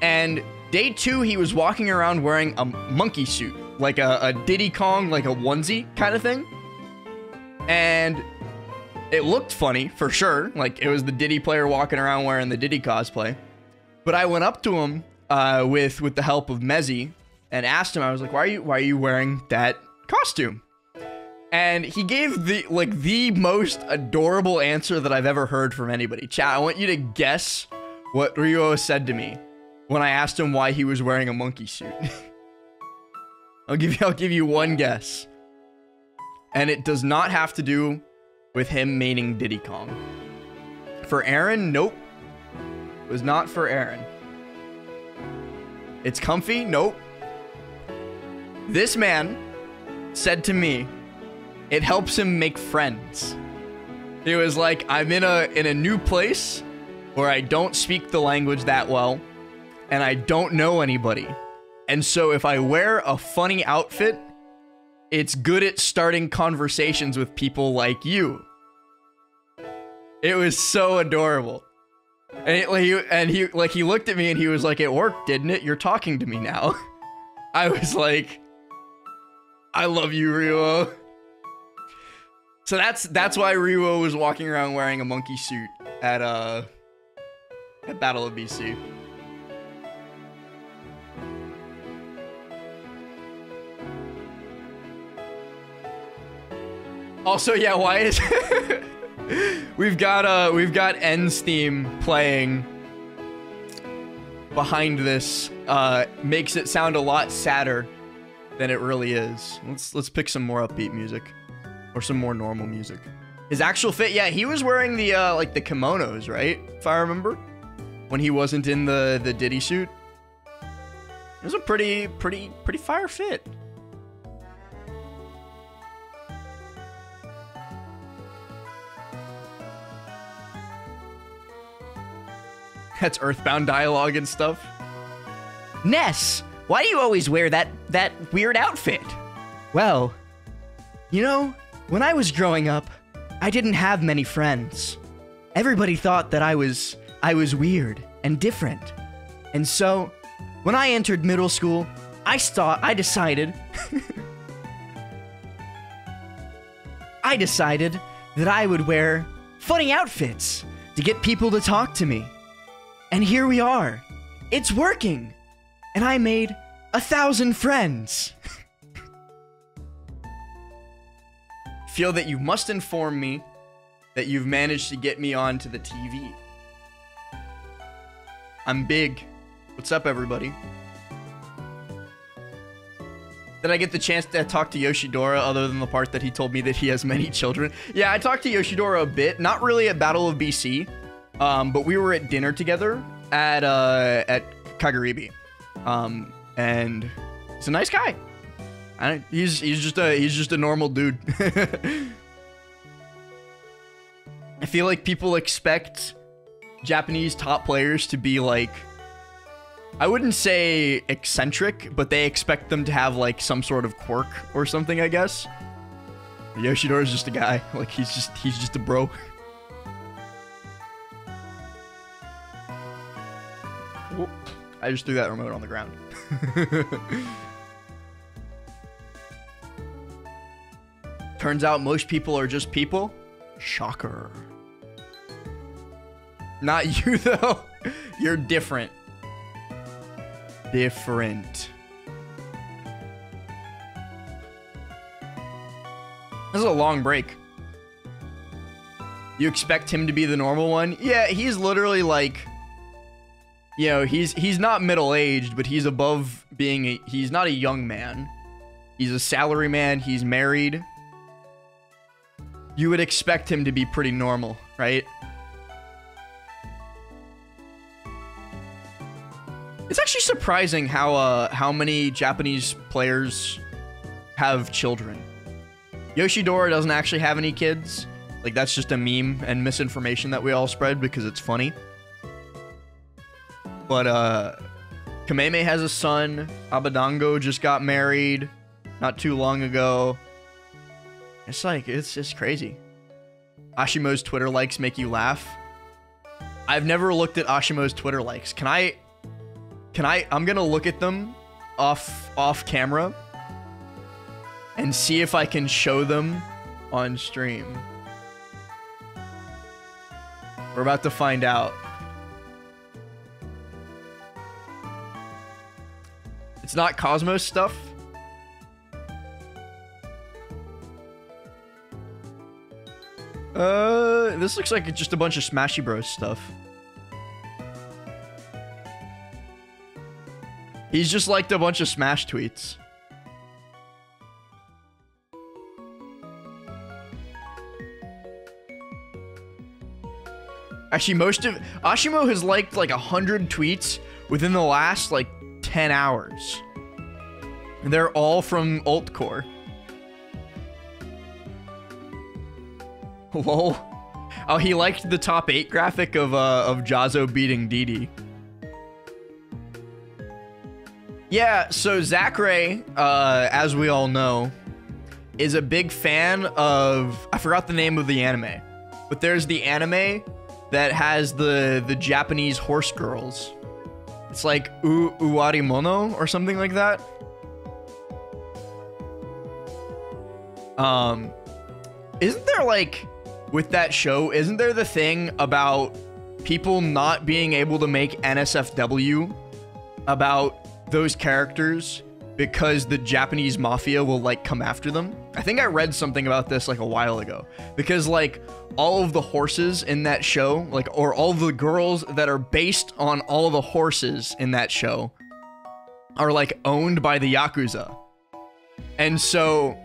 And day 2, he was walking around wearing a monkey suit, like a Diddy Kong, like a onesie kind of thing. And it looked funny, for sure. Like, it was the Diddy player walking around wearing the Diddy cosplay. But I went up to him with the help of Mezzy and asked him, I was like, why are you wearing that costume? And he gave the most adorable answer that I've ever heard from anybody. Chat, I want you to guess what Ryuo said to me when I asked him why he was wearing a monkey suit. I'll give you one guess. And it does not have to do with him maining Diddy Kong. For Aaron, nope. It was not for Aaron. It's comfy? Nope. This man said to me, it helps him make friends. He was like, I'm in a new place where I don't speak the language that well, and I don't know anybody. And so if I wear a funny outfit, it's good at starting conversations with people like you. It was so adorable. And he looked at me and he was like, it worked, didn't it? You're talking to me now. I was like, I love you, Ryuo. So that's why Ryuo was walking around wearing a monkey suit at Battle of BC. Also, yeah, why is we've got N's theme playing behind this, makes it sound a lot sadder than it really is. Let's pick some more upbeat music or some more normal music. His actual fit, yeah, he was wearing the like the kimonos, right? If I remember, when he wasn't in the Diddy suit. It was a pretty fire fit. That's Earthbound dialogue and stuff. Ness, why do you always wear that weird outfit? Well, you know, when I was growing up, I didn't have many friends. Everybody thought that I was weird and different. And so, when I entered middle school, I decided that I would wear funny outfits to get people to talk to me. And here we are. It's working. And I made 1,000 friends. Feel that you must inform me that you've managed to get me onto the TV. I'm big. What's up, everybody? Did I get the chance to talk to Yoshidora other than the part that he told me that he has many children? Yeah, I talked to Yoshidora a bit. Not really at Battle of BC. But we were at dinner together at Kagaribi, and he's a nice guy. He's just a normal dude. I feel like people expect Japanese top players to be like, I wouldn't say eccentric, but they expect them to have like some sort of quirk or something, I guess. Yoshidora's just a guy. Like he's just a bro. I just threw that remote on the ground. Turns out most people are just people. Shocker. Not you, though. You're different. Different. This is a long break. You expect him to be the normal one? Yeah, he's literally like, you know, he's not middle-aged, but he's above being he's not a young man. He's a salary man, he's married. You would expect him to be pretty normal, right? It's actually surprising how many Japanese players have children. Yoshidora doesn't actually have any kids. Like, that's just a meme and misinformation that we all spread because it's funny. But, Kameme has a son. Abadango just got married not too long ago. It's like, it's just crazy. Ashimo's Twitter likes make you laugh. I've never looked at Ashimo's Twitter likes. I'm gonna look at them off camera and see if I can show them on stream. We're about to find out. It's not Cosmos stuff. This looks like just a bunch of Smashy Bros stuff. He's just liked a bunch of Smash tweets. Actually, most of Ashimo has liked like 100 tweets within the last like 10 hours. And they're all from Altcore. Lol. Oh, he liked the top 8 graphic of Jazo beating Didi. Yeah, so Zachary, as we all know, is a big fan of, I forgot the name of the anime, but there's the anime that has the Japanese horse girls. It's like Uwarimono or something like that. Isn't there like, with that show, isn't there the thing about people not being able to make NSFW about those characters because the Japanese mafia will like come after them? I think I read something about this like a while ago, because like all of the horses in that show, like, or all the girls that are based on all of the horses in that show are like owned by the Yakuza. And so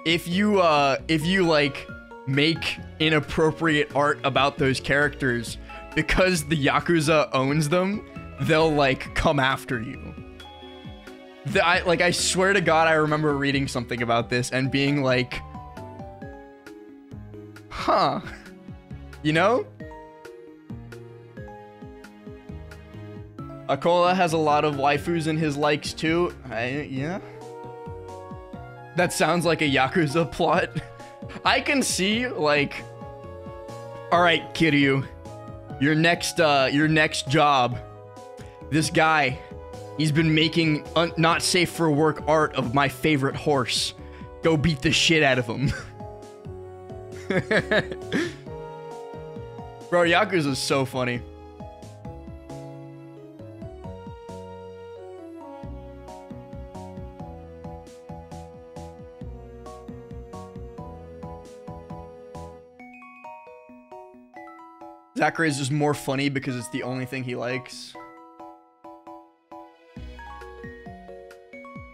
if you like make inappropriate art about those characters, because the Yakuza owns them, they'll like come after you. I swear to God, I remember reading something about this and being like, huh, you know? Akola has a lot of waifus in his likes too. Yeah. That sounds like a Yakuza plot. I can see, like, all right, Kiryu, your next job. This guy, he's been making not safe for work art of my favorite horse. Go beat the shit out of him. Bro, Yakuza is so funny. Zachary is just more funny because it's the only thing he likes.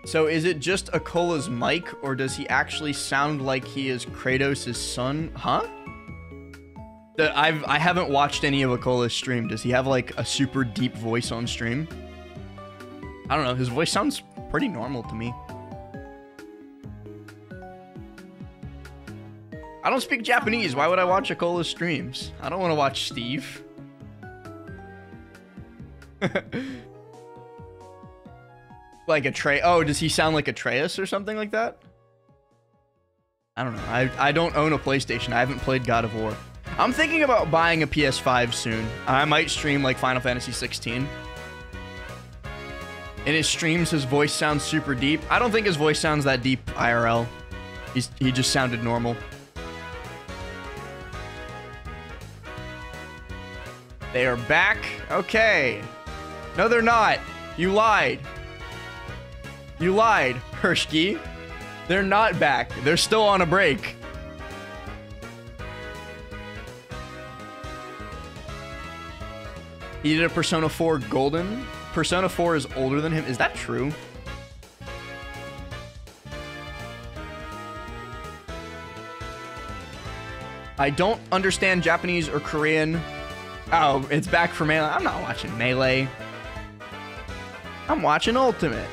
So is it just Akola's mic, or does he actually sound like he is Kratos' son? Huh? I haven't watched any of Akola's stream. Does he have like a super deep voice on stream? I don't know. His voice sounds pretty normal to me. I don't speak Japanese. Why would I watch Akola's streams? I don't want to watch Steve. Like Atreus. Oh, does he sound like Atreus or something like that? I don't know. I don't own a PlayStation. I haven't played God of War. I'm thinking about buying a PS5 soon. I might stream like Final Fantasy 16. In his streams, his voice sounds super deep. I don't think his voice sounds that deep IRL. He just sounded normal. They are back. Okay. No, they're not. You lied. You lied, Hershki. They're not back. They're still on a break. He did a Persona 4 Golden. Persona 4 is older than him. Is that true? I don't understand Japanese or Korean. Oh, it's back for Melee. I'm not watching Melee. I'm watching Ultimate.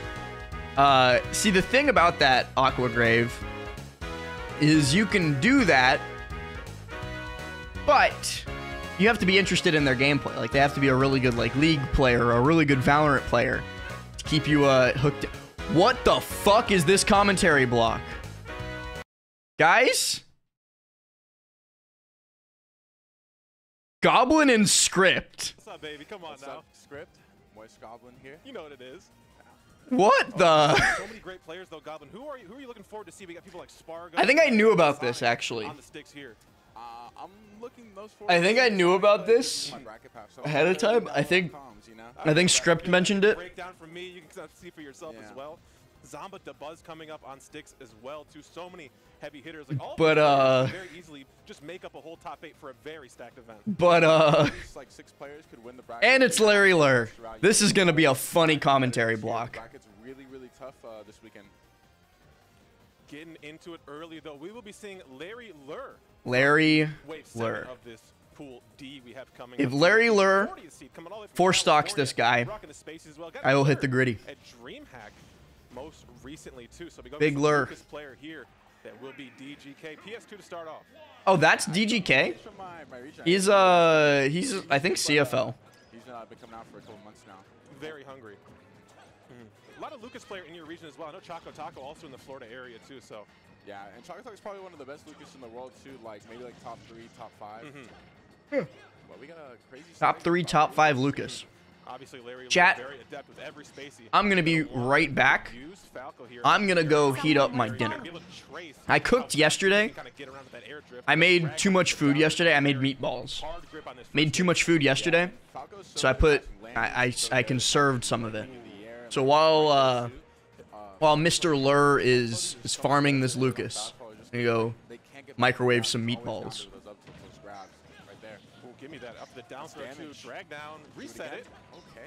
See, the thing about that, Aquagrave, is you can do that, but you have to be interested in their gameplay. Like, they have to be a really good, like, League player or a really good Valorant player to keep you hooked. What the fuck is this commentary block? Guys? Goblin and Script. What's up, baby? Come on now. Script. Moist Goblin here. You know what it is. What the? So many great players, though, Goblin. Who are you looking forward to see? We got people like Spargo. I think I knew about this, actually. On the sticks here. I'm looking most forward. I think I knew about this ahead of time. I think Script mentioned it. Breakdown from me. You can see for yourself as well. Zomba DeBuzz coming up on sticks as well, too. So many heavy hitters. Like, all very easily just make up a whole top 8 for a very stacked event. But like 6 players could win the bracket. And it's Larry Lur. This is gonna be a funny commentary block. Bracket's really tough this weekend. Getting into it early though, we will be seeing Larry Lur. Larry Lur. Of this pool D we have coming. If Larry Lur 4 stocks this guy, I will hit the gritty. At DreamHack most recently too. So we go Big Lur. Player here that will be DGK. PS2 to start off. Oh, that's DGK? He's I think CFL. He's been coming out for a couple months now. Very hungry. A lot of Lucas player in your region as well. I know Choco Taco also in the Florida area too. So yeah, and Choco Taco is probably one of the best Lucas in the world too. Like maybe like top 3, top 5. Well, we got a crazy top 3, top 5 Lucas. Obviously, Larry Chat, very adept with every spacey. I'm gonna be right back. I'm gonna go heat up my dinner. I cooked yesterday. I made too much food yesterday. I made meatballs. Made too much food yesterday, so I conserved some of it. So while Mr. Lur is farming this Lucas, I'm gonna go microwave some meatballs. Give me that up the down throw too. Drag down, reset it. Okay.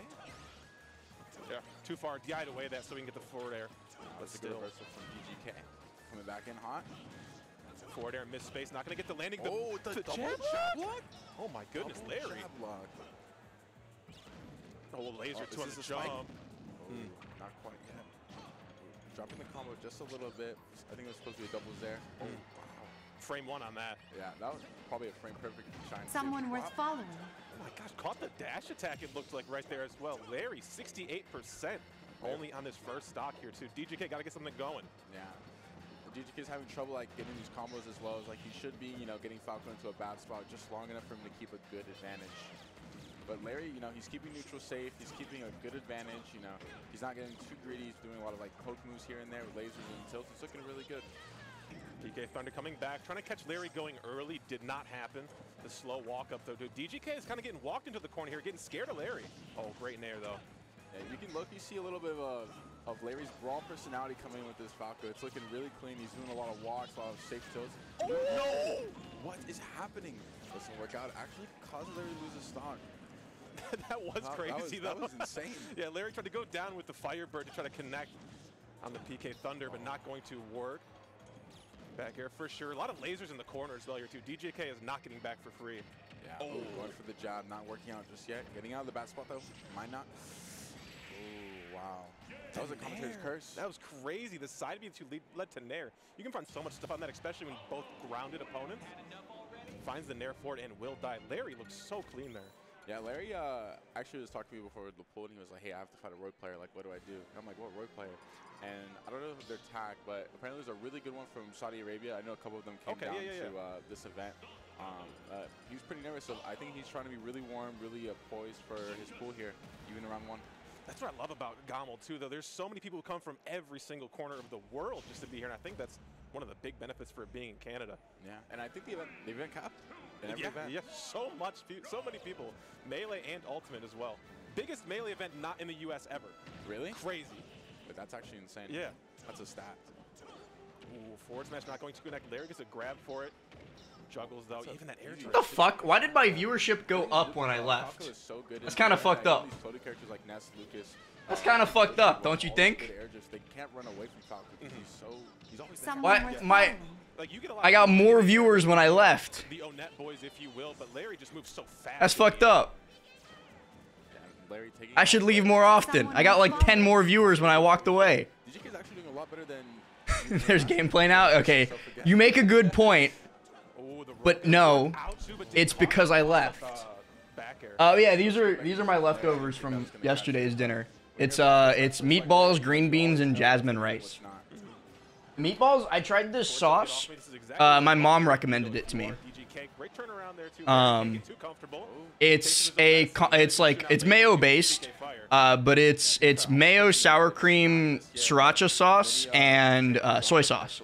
Yeah, too far. DI'd away that so we can get the forward air. Let's get a reversal from DGK. Coming back in hot. Forward air, miss space. Not going to get the landing. Oh, the double jab block. Oh my goodness, Larry. Oh, laser 2 on the jump. Not quite yet. Dropping the combo just a little bit. I think it was supposed to be a doubles there. Oh, wow. Frame 1 on that. Yeah, that was probably a frame perfect shine. Someone worth following. Oh my gosh, caught the dash attack it looked like right there as well. Larry, 68% only on this first stock here too. DGK got to get something going. Yeah. DGK is having trouble like getting these combos as well as like he should be, you know, getting Falco into a bad spot just long enough for him to keep a good advantage. But Larry, you know, he's keeping neutral safe. He's keeping a good advantage. You know, he's not getting too greedy. He's doing a lot of like poke moves here and there with lasers and tilts. It's looking really good. PK Thunder coming back, trying to catch Larry going early, did not happen. The slow walk up though, dude. DGK is kind of getting walked into the corner here, getting scared of Larry. Oh, great nair though. Yeah, you can look, you see a little bit of Larry's brawl personality coming in with this Falco. It's looking really clean. He's doing a lot of walks, a lot of safe tilts. Oh no! What is happening? Doesn't work out. Actually causes Larry to lose his stock. That was crazy though. That was insane. Yeah, Larry tried to go down with the Firebird to try to connect on the PK Thunder, but not going to work. Back air for sure. A lot of lasers in the corner as well here too. DJK is not getting back for free. Yeah, going for the jab, not working out just yet. Getting out of the bad spot though, might not. Oh, wow. That was a commentator's curse. That was crazy. The side B2 led to nair. You can find so much stuff on that, especially when both grounded opponents. Finds the nair forward and will die. Larry looks so clean there. Yeah, Larry actually was talking to me before the pool, and he was like, hey, I have to fight a rogue player. Like, what do I do? And I'm like, what rogue player? And I don't know if they're tagged, but apparently there's a really good one from Saudi Arabia. I know a couple of them came down to this event. He was pretty nervous, so I think he's trying to be really warm, really poised for his pool here, even around 1. That's what I love about GOML too, though. There's so many people who come from every single corner of the world just to be here, and I think that's one of the big benefits for being in Canada. Yeah, and I think the event capped in every event. Yeah, so many people, Melee and Ultimate as well. Biggest Melee event not in the US ever. Really? Crazy. But that's actually insane. Yeah. That's a stat. Ooh, forward smash not going to connect. Larry gets a grab for it. juggles though. Even that air What the fuck? Why did my viewership go up when I left? That's kind of fucked up. That's kind of fucked up, don't you think? What? I got more viewers when I left. That's fucked up. I should leave more often. I got like 10 more viewers when I walked away. There's gameplay now? Okay. You make a good point. But no, it's because I left. Oh yeah, these are my leftovers from yesterday's dinner. It's meatballs, green beans, and jasmine rice. Meatballs, I tried this sauce. My mom recommended it to me. It's mayo based, but it's mayo, sour cream, sriracha sauce, and soy sauce.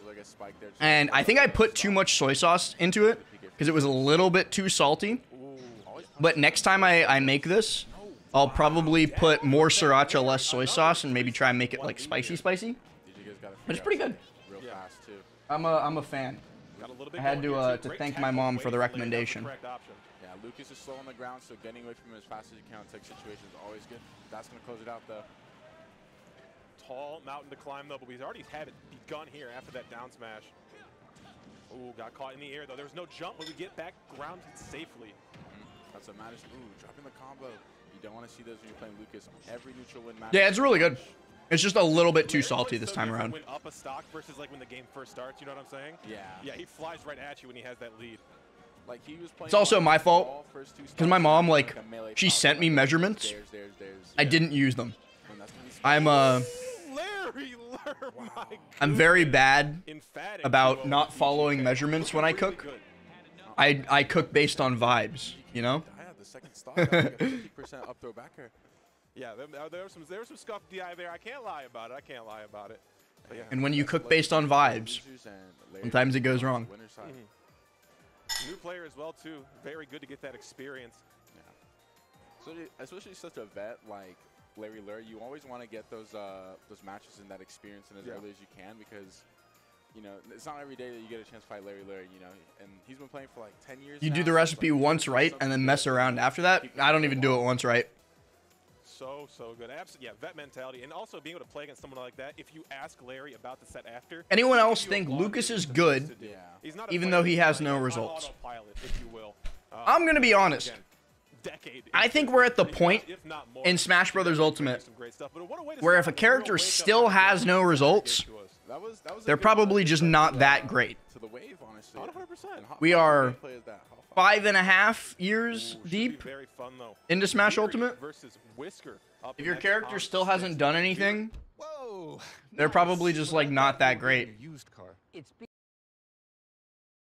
And I think I put too much soy sauce into it because it was a little bit too salty. But next time I make this, I'll probably put more sriracha, less soy sauce, and maybe try and make it like spicy. But it's pretty good. I'm a fan. I had to thank my mom for the recommendation. Yeah, Lucas is slow on the ground, so getting away from him as fast as you can in tech situations is always good. That's going to close it out, though. Tall mountain to climb, though, but we've already had it begun here after that down smash. Ooh, got caught in the air, though. There was no jump, but we get back grounded safely. That's what matters. Ooh, dropping the combo. You don't want to see those when you're playing Lucas. Every neutral win matters. Yeah, it's really good. It's just a little bit too salty this time around. When up a stock versus like when the game first starts, you know what I'm saying? Yeah. Yeah, he flies right at you when he has that lead. Like he was playing. It's also my fault because my mom, like, she sent me measurements. I didn't use them. I'm very bad about not following measurements when I cook. I cook based on vibes, you know? Yeah, there was some scuffed DI there. I can't lie about it. But yeah. And when you cook based on vibes, sometimes it goes wrong. New player as well too. Very good to get that experience. Yeah. So especially such a vet like Larry Lure, you always want to get those matches and that experience in as early as you can because, you know, it's not every day that you get a chance to fight Larry Lure, you know, and he's been playing for like 10 years You now, do the recipe once right and then mess around after that. I don't even do it once right. So good. Absolutely, yeah, vet mentality. And also being able to play against someone like that, if you ask Larry about the set after. Anyone else think Lucas is good, even though he has no results? I'm going to be honest. I think we're at the point in Smash Bros. Ultimate where if a character still has no results, they're probably just not that great. We are 5.5 years deep into Smash Ultimate. If your character still hasn't done anything, they're probably just like not that great.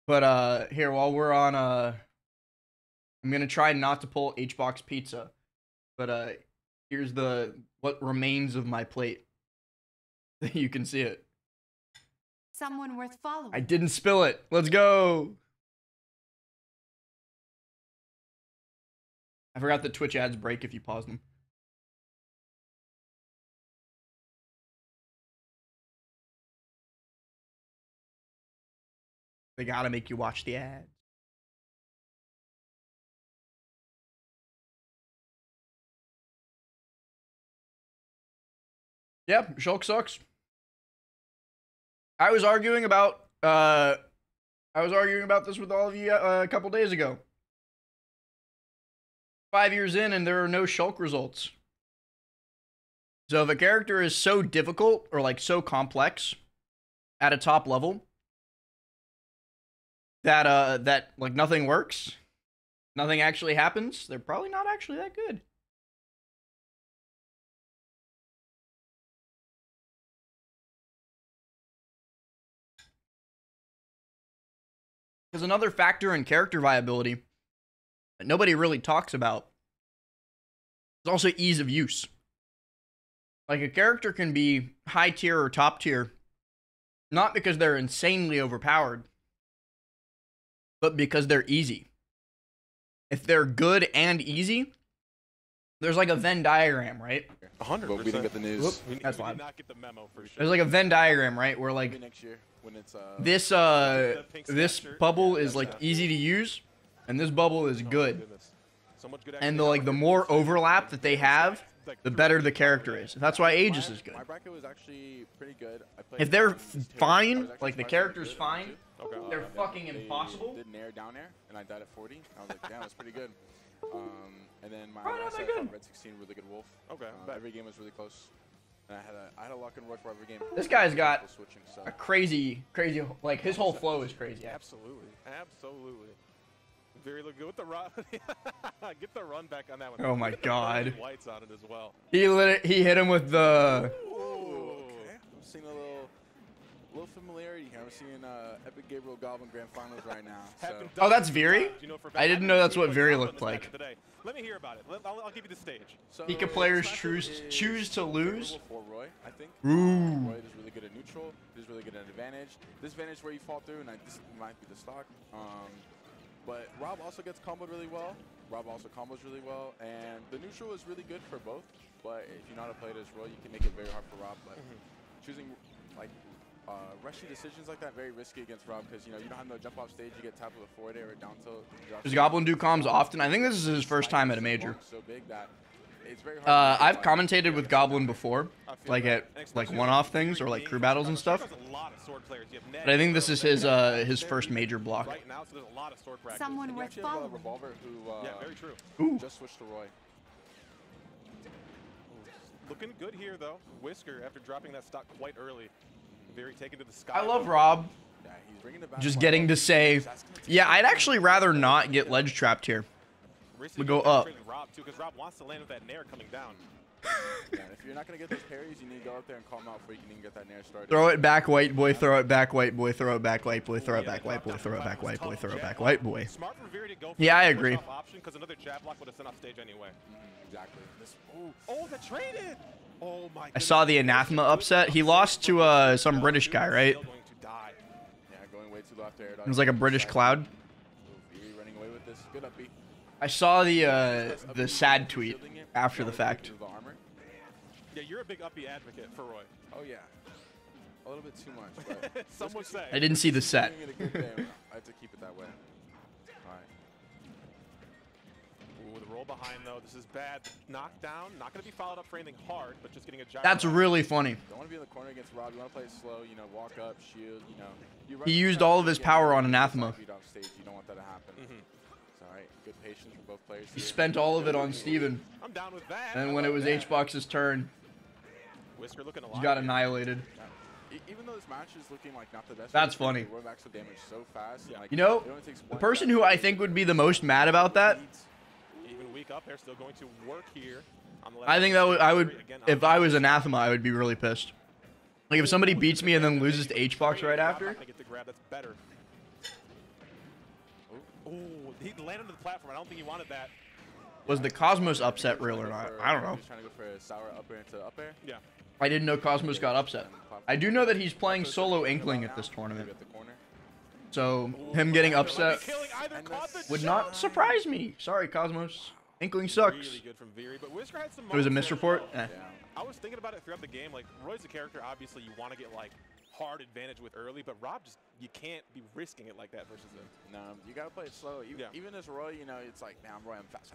But here, while we're on, I'm gonna try not to pull HBox Pizza. But here's what remains of my plate. You can see it. Someone worth following. I didn't spill it. Let's go. I forgot that Twitch ads break if you pause them. They gotta make you watch the ads. Yeah, Shulk sucks. I was arguing about this with all of you a couple days ago. 5 years in and there are no Shulk results. So if a character is so difficult or like so complex at a top level that that like nothing works, nothing actually happens, they're probably not actually that good. Because another factor in character viability that nobody really talks about is also ease of use. Like, a character can be high tier or top tier, not because they're insanely overpowered, but because they're easy. If they're good and easy, there's like a Venn diagram, right? 100%. But we didn't get the news. That's we loud. did not get the memo for sure. There's like a Venn diagram, right? Where like when it's this bubble is like easy to use, and this bubble is good. And the more overlap that they have, the better the character is. That's why Aegis is good. My bracket was actually pretty good. If they're fine, like the character's fine, they're fucking impossible. Did Nair down there, and I died at 40. I was like, damn, that's pretty good. And then my Probably not that good. Red 16, really good wolf. Every game was really close. And I had a lock and roll for every game. This guy's got switching, so. a crazy, like his whole flow is crazy. Absolutely. Very look good with the run. Get the run back on that one. Oh my god. Whites on it as well. He hit him with the. Ooh, okay. I'm seeing a little familiarity here. I'm seeing Epic Gabriel Goblin Grand Finals right now. So. Oh, that's Veery? I didn't know that's what Veery looked like. Let me hear about it. I'll give you the stage. So Pika players choose to lose. For Roy, I think. Ooh. Roy is really good at neutral. He's really good at advantage. This advantage where you fall through, and this might be the stock. But Rob also gets comboed really well. Rob also combos really well, and the neutral is really good for both. But if you know how to play this Roy, you can make it very hard for Rob. But choosing like rushy decisions like that very risky against Rob because you don't have no jump off stage. You get tapped with a forward air or down tilt. Does Goblin do comms often? I think this is his first time at a major. So big that it's very hard I've commentated with Goblin before, like at one-off things or like crew battles and stuff. But I think this is his first major block. Someone worth following. Revolver Ooh. just switched to Roy. Looking good here though. Whisker after dropping that stock quite early. Very taken to the sky. I love Rob. Yeah, he's bringing it back Just getting to say, yeah, I'd actually rather not get ledge trapped here. We go up. Rob too, because Rob wants to land with that nair coming down. Yeah, if you're not gonna get those parries, you need to go up there and call him out before you can even get that nair started. Throw it back, white boy. Throw it back, white boy. Throw it back, white boy. Throw it back, white boy. Throw it back, white boy. Throw it back, white boy. Yeah, I agree. Because another jab block would have sent off stage anyway. Exactly. Oh, that traded. Oh my. I saw the Anathema upset. He lost to some British guy, right? Yeah, going way too left there. It was like a British cloud. Running away with this. Good up B. I saw the sad tweet after the fact. Yeah, you're a big uppy advocate for Roy. Oh yeah, a little bit too much. But some would say. I didn't see the set. I have to keep it that way. All right. Ooh, the roll behind though. This is bad. Knockdown. Not going to be followed up for anything hard, but just getting a gyro. That's really funny. Don't want to be in the corner against Rob. You want to play it slow. Walk up, shield. He used all of his power on Anathema. You don't want that to happen. It's all right. Good patience for both players. He spent all of it on Steven. I'm down with that. And when it was H-Box's turn, Whisker looking he got annihilated. Even though this match is looking like not the best, that's funny. Roy max damage so fast. Yeah. Like, the person who I think would be the most mad about that. Even weak up, they're still going to work here. On the left I think that I would, if I was Anathema, I would be really pissed. Like if somebody beats me and then loses to H-Box right after. I get the grab. That's better. Oh, he landed on the platform. I don't think he wanted that. Was the Cosmos upset real or not? I don't know. He's trying to go for a sour up air into up air. Yeah. I didn't know Cosmos got upset. I do know that he's playing solo Inkling at this tournament. So him getting upset would not surprise me. Sorry, Cosmos. Inkling sucks. Really good from Veery, but Whisker had some It was a misreport? Yeah. I was thinking about it throughout the game. Like, Roy's a character, obviously, you want to get, like, hard advantage with early, but Rob just, you can't be risking it like that versus him. No, you got to play it slow. Even as Roy, it's like, man, Roy, I'm fast.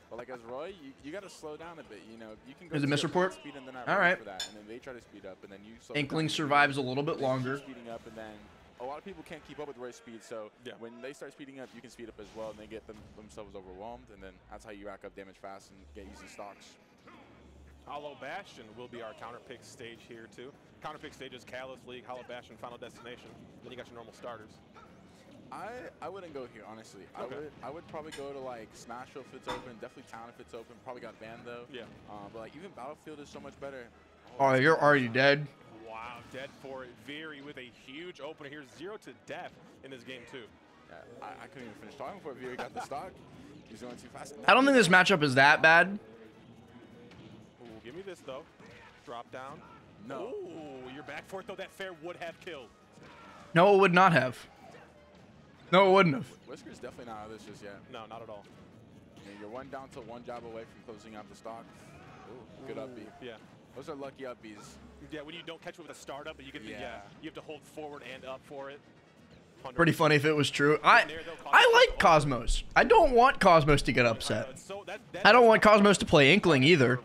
But, like, as Roy, you got to slow down a bit, You can go There's a misreport? speed and then all right. For that, and then they try to speed up, and then you Inkling survives a little bit longer. Speeding up, and then a lot of people can't keep up with Roy's speed, so when they start speeding up, you can speed up as well, and they get themselves overwhelmed, and then that's how you rack up damage fast and get easy stocks. Hollow Bastion will be our counter pick stage here too. Counter pick stage is Callous League, Hollow Bastion, Final Destination. Then you got your normal starters. I wouldn't go here, honestly. Okay. I would probably go to like Smashville if it's open, definitely Town if it's open. Probably got banned though. Yeah. But like even Battlefield is so much better. Oh, you're already dead. Wow, dead for it. Veery with a huge opener here, 0 to death in this game too. Yeah, I couldn't even finish talking before Veery got the stock. He's going too fast. I don't think this matchup is that bad. Ooh, give me this though. Drop down. No. Ooh, you're back for it though. That fair would have killed. No, it would not have. No, it wouldn't have. Whisker's definitely not out of this just yet. No, not at all. You're one down to one jab away from closing out the stock. Ooh, good up B. Yeah. Those are lucky upbees. Yeah, when you don't catch it with a startup, but you get you have to hold forward and up for it. 100%. Pretty funny if it was true. I like Cosmos. I don't want Cosmos to get upset. I don't want Cosmos to play Inkling either,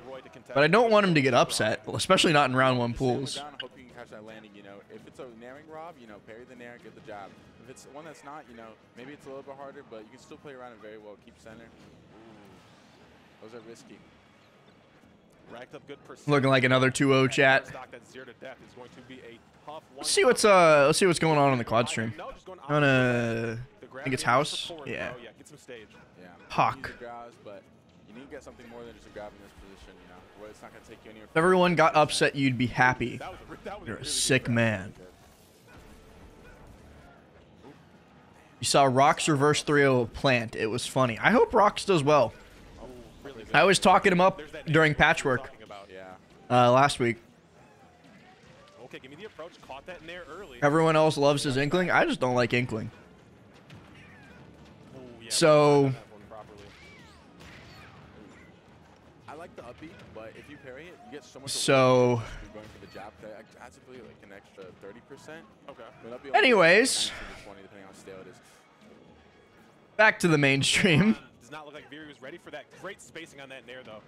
but I don't want him to get upset, especially not in round 1 pools. Hope you can catch that landing, you know. If it's a naring rob, you know, parry the nair, get the jab. If it's one that's not, you know, maybe it's a little bit harder, but you can still play around it very well. Keep center. Ooh. Those are risky. Racked up good looking like another 2-0 chat. Let's see what's going on the quad stream. I think it's house. Yeah. Hawk. If everyone got upset, you'd be happy. You're a sick man. You saw Rox reverse 3-0 Plant. It was funny. I hope Rox does well. I was talking him up during patchwork last week. Okay, give me the approach. Caught that in there early. Everyone else loves his Inkling. I just don't like Inkling. So I like the upbeat, but if you parry it, you get so much. So going for the jab, that's like an extra 30%. Okay. Anyways, back to the mainstream. Does not look like Viri was ready for that. Great spacing on that nair, though.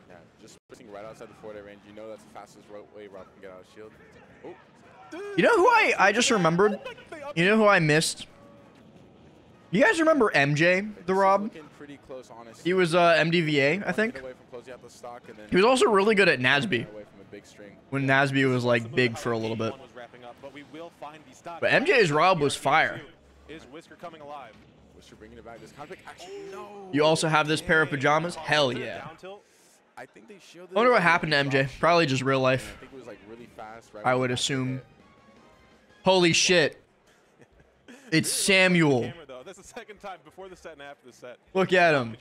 Yeah, just spacing right outside the forward range. You know that's the fastest way Rob can get out of shield. Oh. You know who I just remembered? You know who I missed? You guys remember MJ, the Rob? He was MDVA, I think. He was also really good at Nasby. When Nasby was like big for a little bit. But MJ's Rob was fire. Is Whisker coming alive? Whisker bringing it back. This conflict actually no. You also have this pair of pajamas? Hell yeah. I think they shielded. I wonder what happened to MJ. Probably just real life. I think it was like really fast. Right, I would assume. Holy shit. It's Samuel. That's the second time before the set and after the set. Look at him.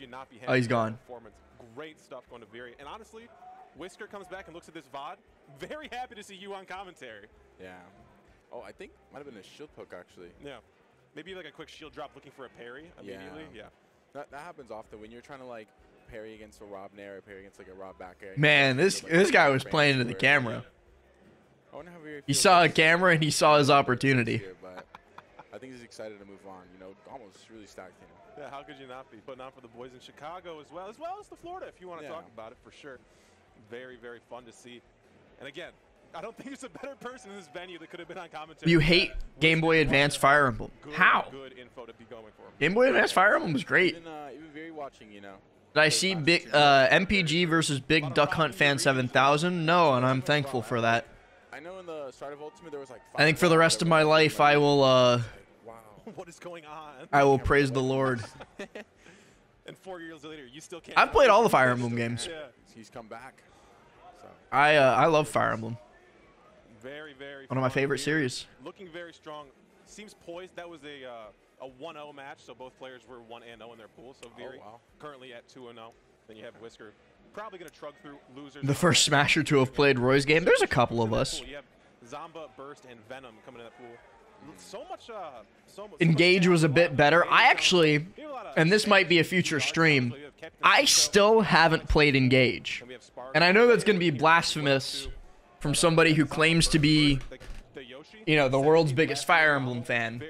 Oh, he's gone. Great stuff going to Viri. And honestly, Whisker comes back and looks at this VOD. Very happy to see you on commentary. Yeah. Oh, I think might have been a shield poke actually. Yeah. Maybe like a quick shield drop looking for a parry immediately. Yeah. That happens often when you're trying to like parry against a Rob Nair or parry against like a Rob back air. Man, this guy was playing to the camera. He saw a camera and he saw his opportunity. But I think he's excited to move on. You know, almost really stacked him. Yeah, how could you not be putting on for the boys in Chicago as well as the Florida if you want to talk about it for sure. Very, very fun to see. And again, I don't think there's a better person in this venue that could have been on commentary. You hate Game Boy Advance Fire Emblem. How? Good info to be going for. Game Boy Advance Fire Emblem was great. Even very watching, you know. Did I see big MPG versus Big Duck Hunt Fan 7000? No, and I'm thankful for that. I know in the start of Ultimate there was like I think for the rest of my life I will wow. What is going on? I will praise the Lord. And 4 years later, you still can't. I've played all the Fire Emblem games. Yeah. He's come back. So. I love Fire Emblem. Very, very one of my favorite series. Looking very strong. Seems poised. That was a 1-0 match, so both players were 1-0 in their pool. So Viri currently at 2-0. Then you have Whisker probably going to trug through losers. The first Smasher to have played Roy's game. There's a couple of us. You have Zomba, Burst, and Venom coming in that pool. So much. Engage was a bit better. I actually, and this might be a future stream, I still haven't played Engage. And I know that's going to be blasphemous from somebody who claims to be, you know, the world's biggest Fire Emblem fan.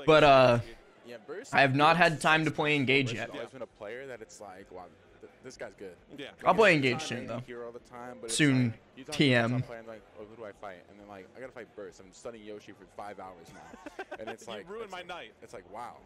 But I have not had time to play Engage yet. This guy's good. Yeah. I'll play Engage soon, though. Soon, TM. Like, oh, who do I fight? And then, like, I gotta fight Burst. I'm studying Yoshi for 5 hours now. And it's like, you ruined my night. It's like, wow.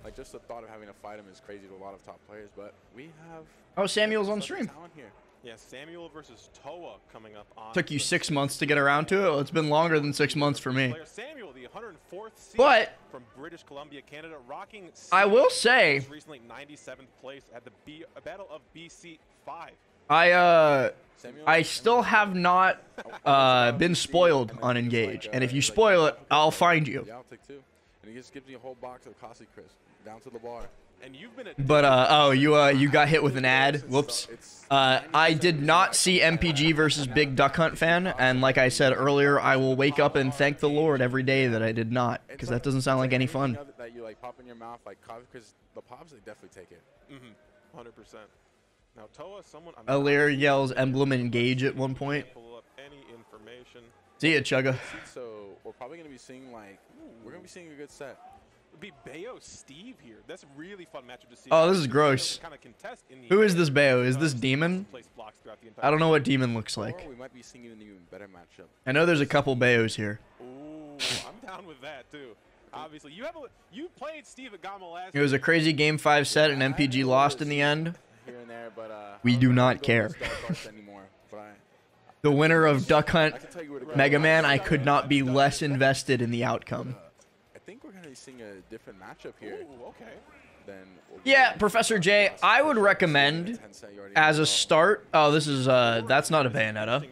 Like, just the thought of having to fight him is crazy to a lot of top players. But we have. Oh, Samuel's on stream. Here. Yeah, Samuel versus Toa coming up on. Took you 6 months to get around to it? Well, it's been longer than 6 months for me. Samuel, the 104th seed from British Columbia, Canada, rocking. I will say. Recently 97th place at the Battle of BC 5. I still have not been spoiled on Engage, and if you spoil it, I'll find you. Yeah, I'll take 2. And he just gives me a whole box of Cossie Crisp down to the bar. And you've been but oh, you got hit with an ad. Whoops. I did not see MPG versus Big Duck Hunt Fan, and like I said earlier, I will wake up and thank the Lord every day that I did not, because that doesn't sound like any fun. That you like pop in your mouth like because the pops, they definitely take it. 100%. Now, Toa, Alir yells emblem engage at one point. See ya, Chugga. So we're probably going to be seeing, like, we're going to be seeing a good set. It'll be Bayo Steve here. That's a really fun matchup to see. Oh, this is gross. Who is this Bayo? Is this Demon? I don't know what Demon looks like. We might be seeing an even better matchup. I know there's a couple Bayos here. Ooh, I'm down with that, too. Obviously, you played Steve at GOML last. It was a crazy Game 5 set, and MPG lost in the end. Here and there, but, we do not care. The winner of Duck Hunt Mega Man, I could not be less invested in the outcome. I think we're going to be seeing a different matchup here. Ooh, okay. Yeah, Professor J, I would recommend as a start. Oh, this is that's not a Bayonetta.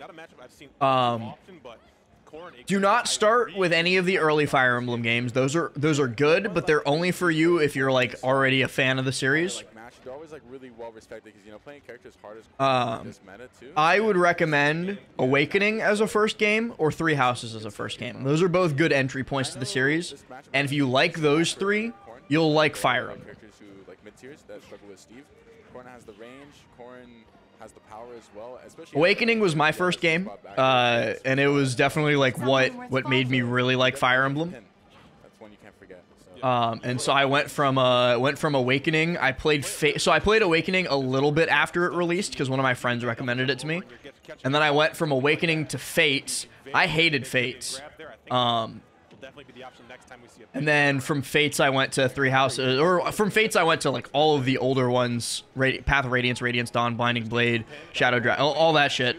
Do not start with any of the early Fire Emblem games. Those are good, but they're only for you if you're like already a fan of the series. They're always like really well respected because, you know, playing characters hard is this meta too. I would recommend Awakening as a first game or Three Houses as a first game. Those are both good entry points to the series, and if you like those three, you'll like Fire Emblem. Characters who like mid tiers that struggle with Steve. Corrin has the range. Corrin has the power as well. Especially Awakening was my first game, and it was definitely like what made me really like Fire Emblem. That's one you can't forget. And so I went from Awakening. I played Awakening a little bit after it released because one of my friends recommended it to me, and then I went from Awakening to Fates. I hated Fates. And then from Fates I went to Three Houses, or from Fates I went to like all of the older ones: Path of Radiance, Radiance Dawn, Blinding Blade, Shadow Dragon, all that shit.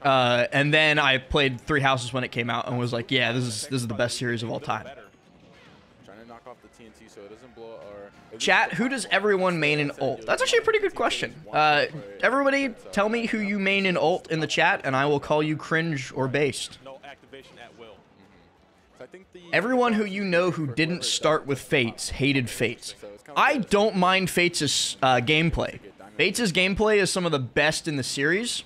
And then I played Three Houses when it came out and was like, yeah, this is the best series of all time. Trying to knock off the TNT so it doesn't blow. Chat, who does everyone main in ult? That's actually a pretty good question. Everybody tell me who you main in ult in the chat, and I will call you cringe or based. Everyone who you know who didn't start with Fates hated Fates. I don't mind Fates' gameplay. Fates' gameplay is some of the best in the series,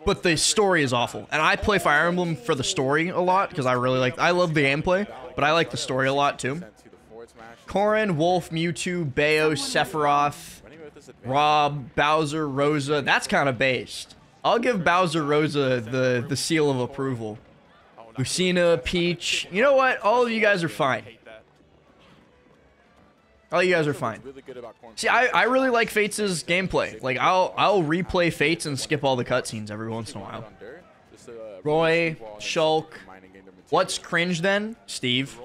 but the story is awful. And I play Fire Emblem for the story a lot because I love the gameplay, but I like the story a lot too. Corrin, Wolf, Mewtwo, Bayo, Sephiroth, Rob, Bowser, Rosa. That's kind of based. I'll give Bowser Rosa the seal of approval. Lucina, Peach. You know what? All of you guys are fine. All you guys are fine. See, I really like Fates' gameplay. Like, I'll replay Fates and skip all the cutscenes every once in a while. Roy, Shulk. What's cringe then? Steve.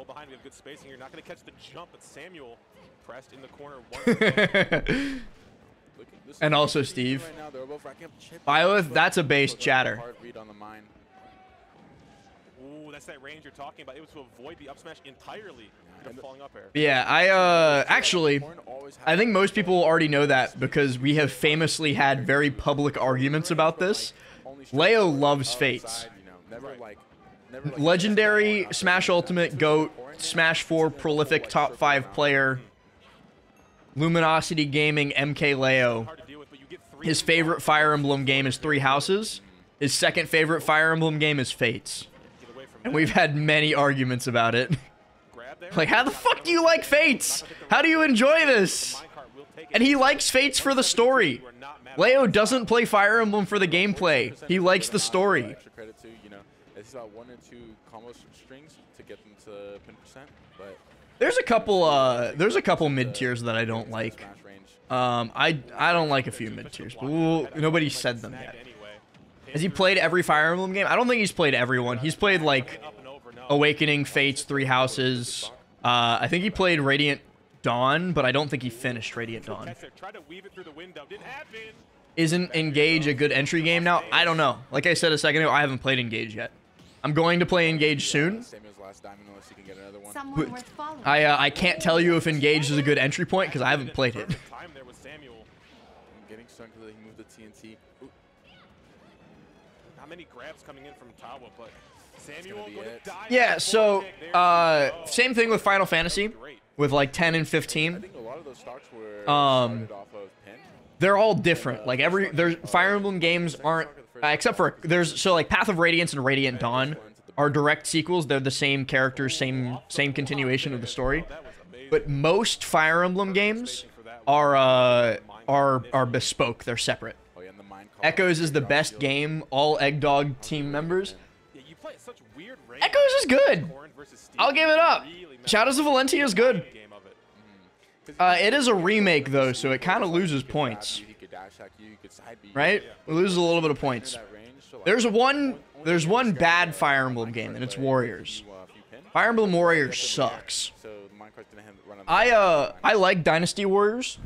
And also Steve. Bioeth, that's a base chatter. That's that range you're talking about. It was to avoid the up smash entirely. Falling up air. Yeah, actually, I think most people already know that because we have famously had very public arguments about this. Leo loves Fates. Legendary, Smash Ultimate, GOAT, Smash 4 prolific top 5 player, Luminosity Gaming, MK Leo. His favorite Fire Emblem game is Three Houses. His second favorite Fire Emblem game is Fates. And we've had many arguments about it. Like, how the fuck do you like Fates? How do you enjoy this? And he likes Fates for the story. Leo doesn't play Fire Emblem for the gameplay. He likes the story. It's about 1 or 2 combo strings to get them to pin percent, but there's a couple mid tiers that I don't like. I don't like a few mid tiers, but nobody said them yet. Has he played every Fire Emblem game? I don't think he's played everyone. He's played like Awakening, Fates, Three Houses. I think he played Radiant Dawn, but I don't think he finished Radiant Dawn. Isn't Engage a good entry game now? I don't know. Like I said a second ago, I haven't played Engage yet. I'm going to play Engage soon. I can't tell you if Engage is a good entry point because I haven't played it. Many grabs coming in from Tawa, but Samuel yeah, so same thing with Final Fantasy with like 10 and 15. I think a lot of those stocks were started off of pin. They're all different. Like there's Fire Emblem games aren't except for so like Path of Radiance and Radiant Dawn are direct sequels. They're the same characters, same continuation of the story. But most Fire Emblem games are bespoke. They're separate. Echoes is the best game. All Eggdog team members. Echoes is good. I'll give it up. Shadows of Valentia is good. It is a remake though, so it kind of loses points. Right? It loses a little bit of points. There's one bad Fire Emblem game, and it's Warriors. Fire Emblem Warriors sucks. I like Dynasty Warriors.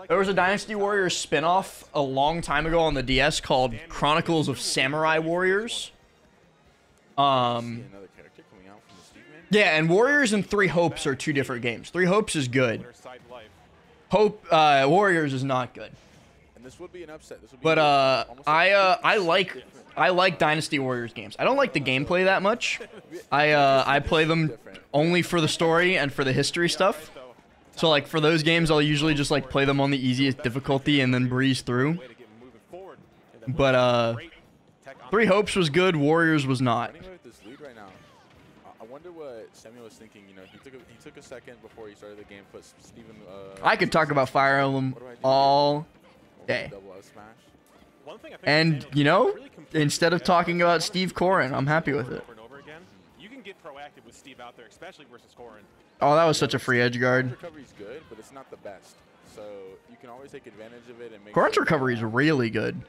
There was a Dynasty Warriors spin-off a long time ago on the DS called Chronicles of Samurai Warriors. Yeah, and Warriors and Three Hopes are two different games. Three Hopes is good. Warriors is not good. But I like Dynasty Warriors games. I don't like the gameplay that much. I play them only for the story and for the history stuff. So like for those games, I'll usually just like play them on the easiest difficulty and then breeze through. But Three Hopes was good. Warriors was not. I wonder what Samuel was thinking. You know, he took a second before he started the game. Put Steven. I could talk about Fire Emblem all day. And you know, instead of talking about Steve Corrin, I'm happy with it. You can get proactive with Steve out there, especially versus Corrin. Oh, that was such a free edge guard. Recovery's good, but it's not the best. So you can always take advantage of it and make Corrin's recovery is really good.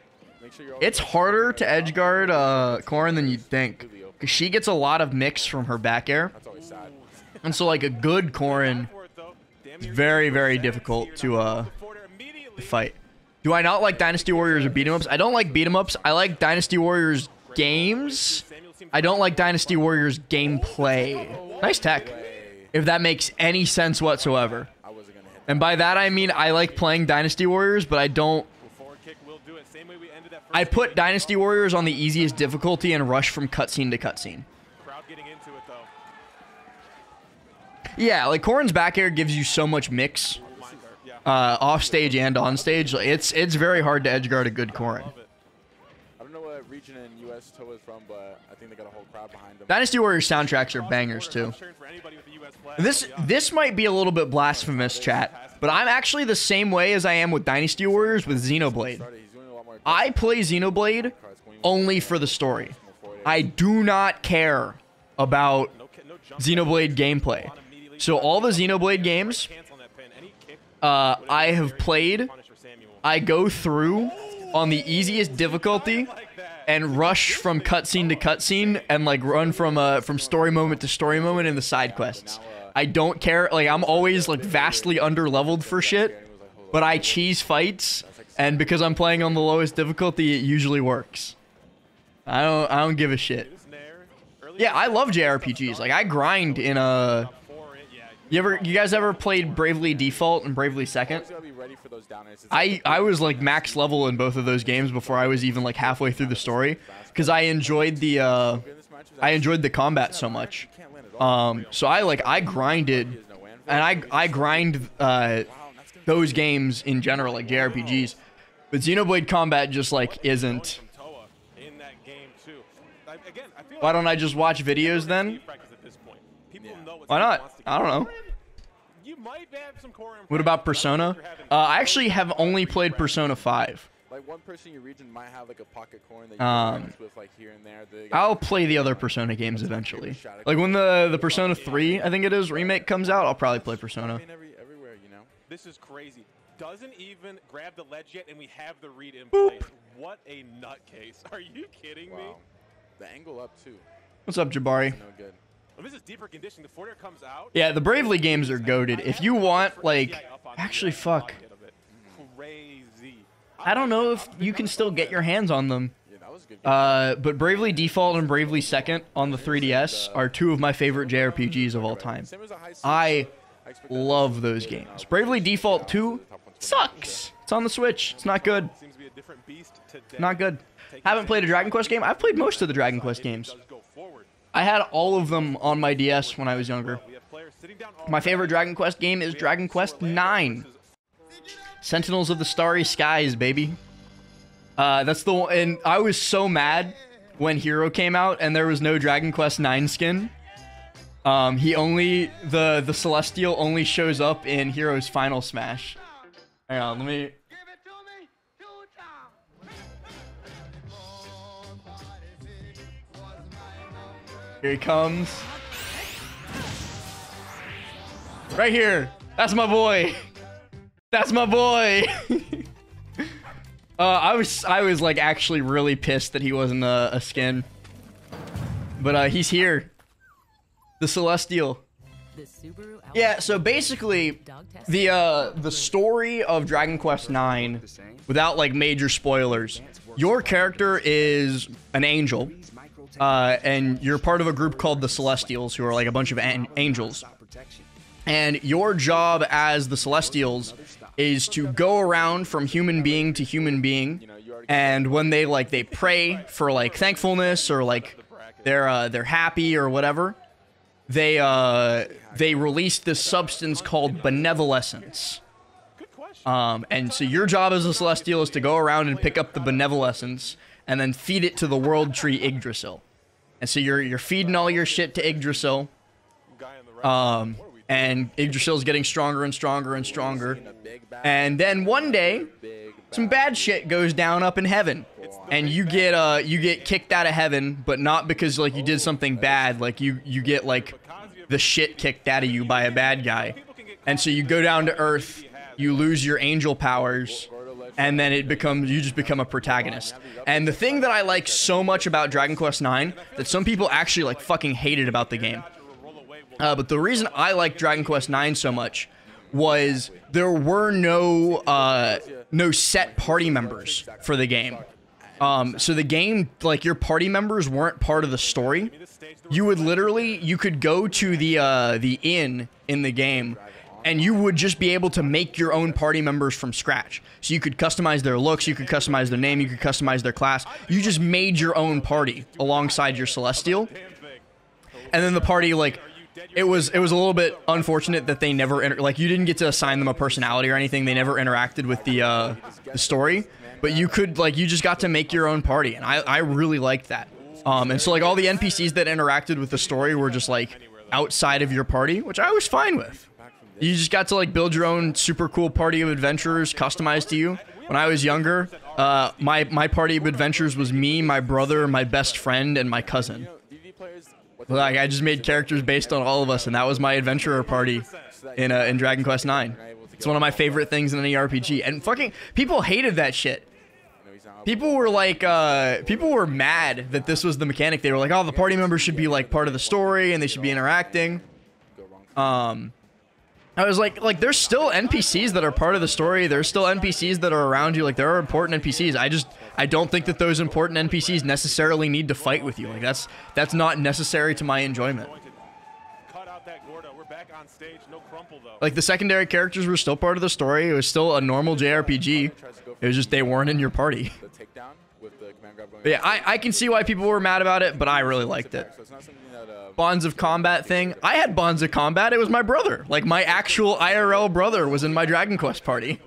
It's harder to edge guard Corrin than you'd think, because she gets a lot of mix from her back air. And so like a good Corrin is very, very difficult to fight. Do I not like Dynasty Warriors or beat 'em ups? I don't like beat 'em ups. I like Dynasty Warriors games. I don't like Dynasty Warriors gameplay. Nice tech. If that makes any sense whatsoever. And by that I mean I like playing Dynasty Warriors, but I don't. I put Dynasty Warriors on the easiest difficulty and rush from cutscene to cutscene. Yeah, like Corrin's back air gives you so much mix, off stage and on stage. It's very hard to edge guard a good Corrin. I don't know what region in US Toa is from, but I think they got a whole crowd behind them. Dynasty Warriors soundtracks are bangers too. This might be a little bit blasphemous, chat, but I'm actually the same way as I am with Dynasty Warriors with Xenoblade. I play Xenoblade only for the story. I do not care about Xenoblade gameplay. So all the Xenoblade games I have played, I go through on the easiest difficulty and rush from cutscene to cutscene and like run from story moment to story moment in the side quests. I don't care. Like I'm always like vastly under-leveled for shit, but I cheese fights, and because I'm playing on the lowest difficulty, it usually works. I don't give a shit. Yeah, I love JRPGs. Like I grind in a. You guys ever played Bravely Default and Bravely Second? I was like max level in both of those games before I was even like halfway through the story, because I enjoyed the combat so much. So I grinded, and I grind those games in general, like JRPGs. But Xenoblade combat just like isn't. Why don't I just watch videos then? Why not? I don't know. What about Persona? I actually have only played Persona 5. Like one person in your region might have like a pocket Corrin that you can with like here and there. I'll play the other Persona games eventually. Like when the Persona 3, I think it is, remake comes out, I'll probably play Persona. Everywhere, you know. This is crazy. Doesn't even grab the ledge yet, and we have the read in place. What a nutcase. Are you kidding me? The angle up too. What's up, Jabari? No good. Well, this is deeper conditioning. The forwarder comes out. Yeah, the Bravely games are goated. If you want, like, actually, fuck. Crazy. I don't know if you can still get your hands on them. But Bravely Default and Bravely Second on the 3DS are two of my favorite JRPGs of all time. I love those games. Bravely Default 2 sucks. It's on the Switch. It's not good. Not good. Haven't played a Dragon Quest game. I've played most of the Dragon Quest games. I had all of them on my DS when I was younger. My favorite Dragon Quest game is Dragon Quest 9. Sentinels of the Starry Skies, baby. That's the one, and I was so mad when Hero came out and there was no Dragon Quest 9 skin. The Celestial only shows up in Hero's Final Smash. Hang on, let me. Here he comes. Right here. That's my boy. That's my boy. I was like actually really pissed that he wasn't a skin. But he's here. The Celestial. Yeah, so basically the story of Dragon Quest IX, without like major spoilers, your character is an angel. And you're part of a group called the Celestials, who are like a bunch of angels. And your job as the Celestials is to go around from human being to human being, and when they pray for like thankfulness or like they're happy or whatever, they release this substance called benevolescence. And so your job as a Celestial is to go around and pick up the benevolescence and then feed it to the world tree Yggdrasil. And so you're feeding all your shit to Yggdrasil. And Yggdrasil's getting stronger and stronger and stronger. And then one day, some bad shit goes down up in heaven. And you get kicked out of heaven, but not because like you did something bad. Like you get like the shit kicked out of you by a bad guy. And so you go down to Earth, you lose your angel powers, and then you just become a protagonist. And the thing that I like so much about Dragon Quest IX, that some people actually like fucking hated about the game, but the reason I like Dragon Quest IX so much was there were no set party members for the game. So the game, like your party members weren't part of the story. You could go to the inn in the game, and you would just be able to make your own party members from scratch. So you could customize their looks, you could customize their name, you could customize their class. You just made your own party alongside your Celestial. And then the party, like, it was a little bit unfortunate that they never, you didn't get to assign them a personality or anything. They never interacted with the story. But you could, you just got to make your own party. And I really liked that. And so, all the NPCs that interacted with the story were just, outside of your party, which I was fine with. You just got to build your own super cool party of adventurers customized to you. When I was younger, my party of adventurers was me, my brother, my best friend, and my cousin. I just made characters based on all of us, and that was my adventurer party in Dragon Quest IX. It's one of my favorite things in any RPG, and fucking people hated that shit. People were mad that this was the mechanic. They were like, oh, the party members should be part of the story and they should be interacting. I was like, there's still NPCs that are part of the story. There's still NPCs that are around you. There are important NPCs. I don't think that those important NPCs necessarily need to fight with you. That's not necessary to my enjoyment. The secondary characters were still part of the story. It was still a normal JRPG. It was just they weren't in your party. But yeah, I can see why people were mad about it, but I really liked it. Bonds of Combat thing. I had Bonds of Combat. It was my brother. My actual IRL brother was in my Dragon Quest party.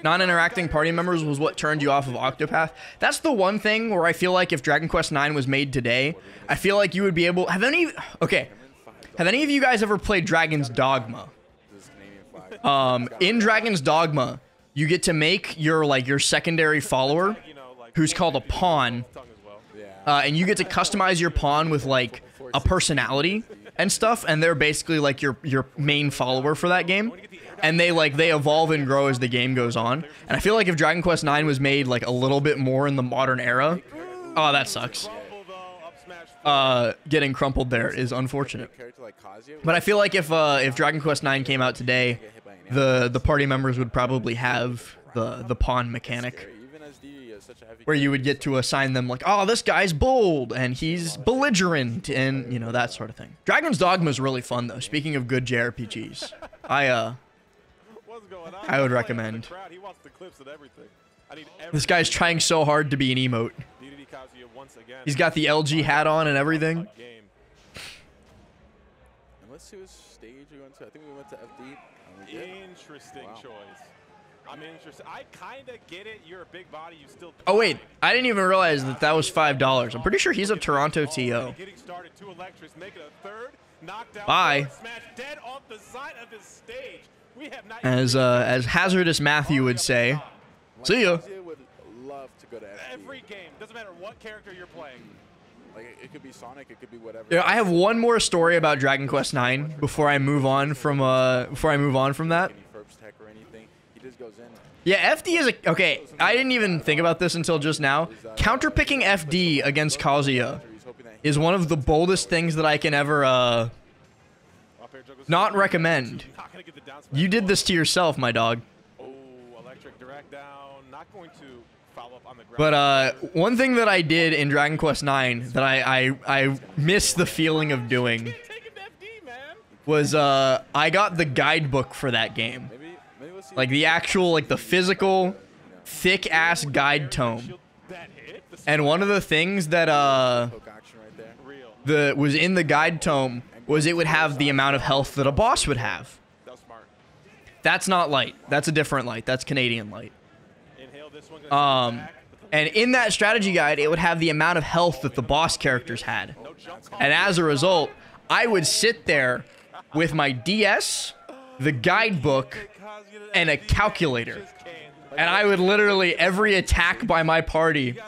Non-interacting party members was what turned you off of Octopath. That's the one thing where I feel like if Dragon Quest IX was made today, I feel like you would be able... Have any of you guys ever played Dragon's Dogma? In Dragon's Dogma, you get to make your secondary follower, who's called a pawn, and you get to customize your pawn with a personality and stuff, and they're basically your main follower for that game, and they evolve and grow as the game goes on. And I feel like if Dragon Quest IX was made a little bit more in the modern era, oh, that sucks. Getting crumpled there is unfortunate. But I feel like if Dragon Quest IX came out today, the party members would probably have the pawn mechanic, where you would get to assign them oh, this guy's bold and he's belligerent and that sort of thing. Dragon's Dogma is really fun though. Speaking of good JRPGs, I would recommend. This guy's trying so hard to be an emote. He's got the LG hat on and everything. Let's see what stage we went to. I think we went to FD. Interesting choice. I'm interested. I kind of get it. You're a big body. You still. Oh wait, I didn't even realize that that was $5. I'm pretty sure he's a Toronto TO. Getting started. 2 Electrics, make it a third. Knocked out. Bye. Smash dead off the side of his stage. We have not. As Hazardous Matthew would say. See ya. Would love to go to FD. Every game, doesn't matter what character you're playing. Like it could be Sonic, it could be whatever. Yeah, I have one more story about Dragon Quest IX before I move on from that. Any Ferbs tech or anything, he just goes in. Yeah, FD is a okay. I didn't even think about this until just now. Counterpicking FD against Kazuya is one of the boldest things that I can ever not recommend. You did this to yourself, my dog. Oh, electric direct down. Not going to follow up on the ground. But one thing that I did in Dragon Quest IX that I miss the feeling of doing was I got the guidebook for that game. Like the actual, like the physical, thick-ass guide tome. And one of the things that was in the guide tome was it would have the amount of health that a boss would have. That's not light. That's a different light. That's Canadian light. And in that strategy guide, it would have the amount of health that the boss characters had. And as a result, I would sit there with my DS, the guidebook, and a calculator. And I would literally, every attack by my party,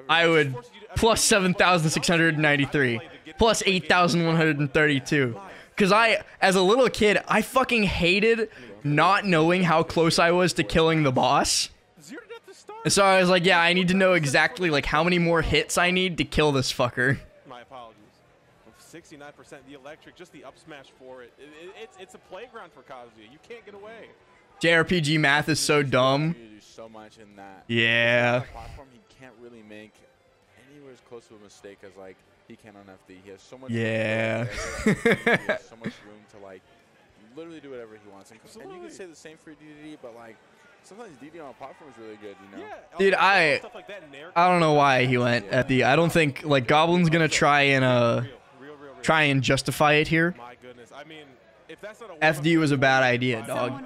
I would plus 7,693, plus 8,132. Because as a little kid, I fucking hated not knowing how close I was to killing the boss. And so I was like, yeah, I need to know exactly like how many more hits I need to kill this fucker. My apologies. 69% the electric, just the up smash for it. It's a playground for Kazuya. You can't get away. JRPG math is so dumb. Do so much in that. Yeah. Platform, he can't really make anywhere as close to a mistake as like he can on FD. He has so much. Yeah. He has so much room to like literally do whatever he wants. And you can say the same for DDD, but like sometimes DD on a platform is really good, you know. Yeah, dude, I don't know why he went at the. I don't think like Goblin's gonna try and justify it here. My goodness, I mean, if that's not FD was a bad idea, dog.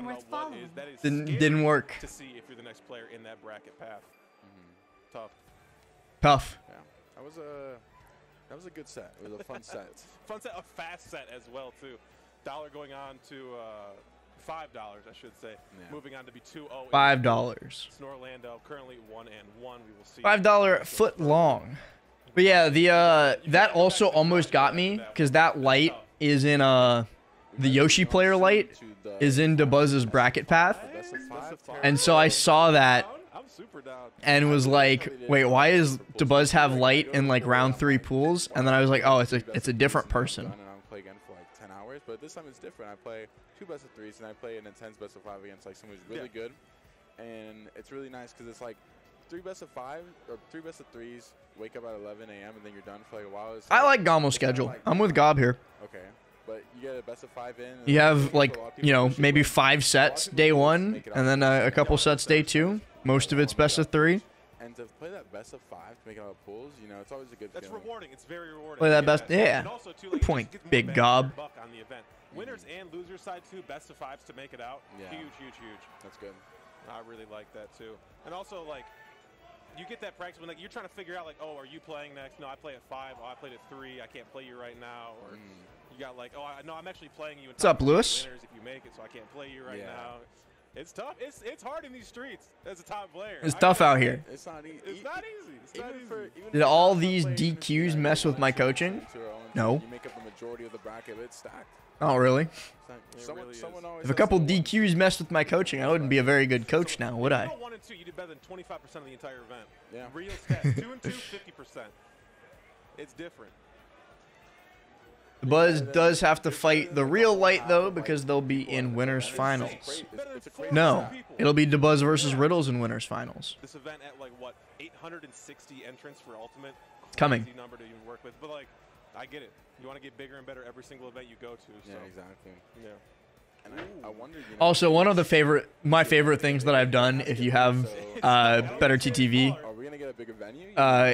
Didn't work. To see if you're the next player in that bracket path. Tough. Tough. Yeah, that was a good set. It was a fun set. Fun set, a fast set as well too. Dollar going on to $5, I should say. Yeah. Moving on to be 2-0. $5. Snorlando currently 1-1. We will see. $5 foot long. But yeah, that also almost got me because that light is in the Yoshi player light is in DeBuzz's bracket path, and so I saw that and was like, wait, why does DeBuzz have light in like round 3 pools? And then I was like, oh, it's a different person. And I play again for like 10 hours, but this time it's different. I play 2 best of 3s and I play an intense best of 5 against like someone who's really good, and it's really nice because it's like 3 best of 5 or 3 best of 3s. Wake up at 11 a.m. and then you're done for like a while. I like GOML schedule. I'm with Gob here. Okay. But you get a best of 5 in. You have like, you know, maybe 5 sets day 1 and then a couple sets day 2. Most of it's best of 3. And to play that best of 5 to make it out of pools, you know, it's always a good feeling. That's rewarding. It's very rewarding. Play that best, yeah. Good point, big Gob. On the event. Winners and losers side too, best of 5s to make it out. Yeah. Huge, huge, huge. That's good. I really like that too. And also like, you get that practice when like you're trying to figure out like, oh, are you playing next? No, I play at 5. Oh, I played at 3. I can't play you right now. Or you got like, oh, no, I'm actually playing you. What's up, Lewis? If you make it, so I can't play you right now. It's tough. It's hard in these streets as a top player. It's tough out here. It's not easy. It's not easy. It's not easy. Did all these DQs mess with my coaching? No. You make up the majority of the bracket, but it's stacked. Oh, really? Someone If a couple DQs messed with my coaching, I wouldn't be a very good coach now, would I? 1 and 2, you did better than 25% of the entire event. Yeah. Real stats. 2 and 2, 50%. It's different. The Buzz does have to fight the real light, though, because they'll be in winners finals. No, it'll be DeBuzz versus Riddles in winners finals. This event at like what 860 entrants for Ultimate. It's coming. Number to even work with, but like, I get it. You want to get bigger and better every single event you go to. So. Yeah, exactly. Yeah. And I wondered, you know, also, one of the my favorite things that I've done, if you have better TTV are we gonna get a bigger venue?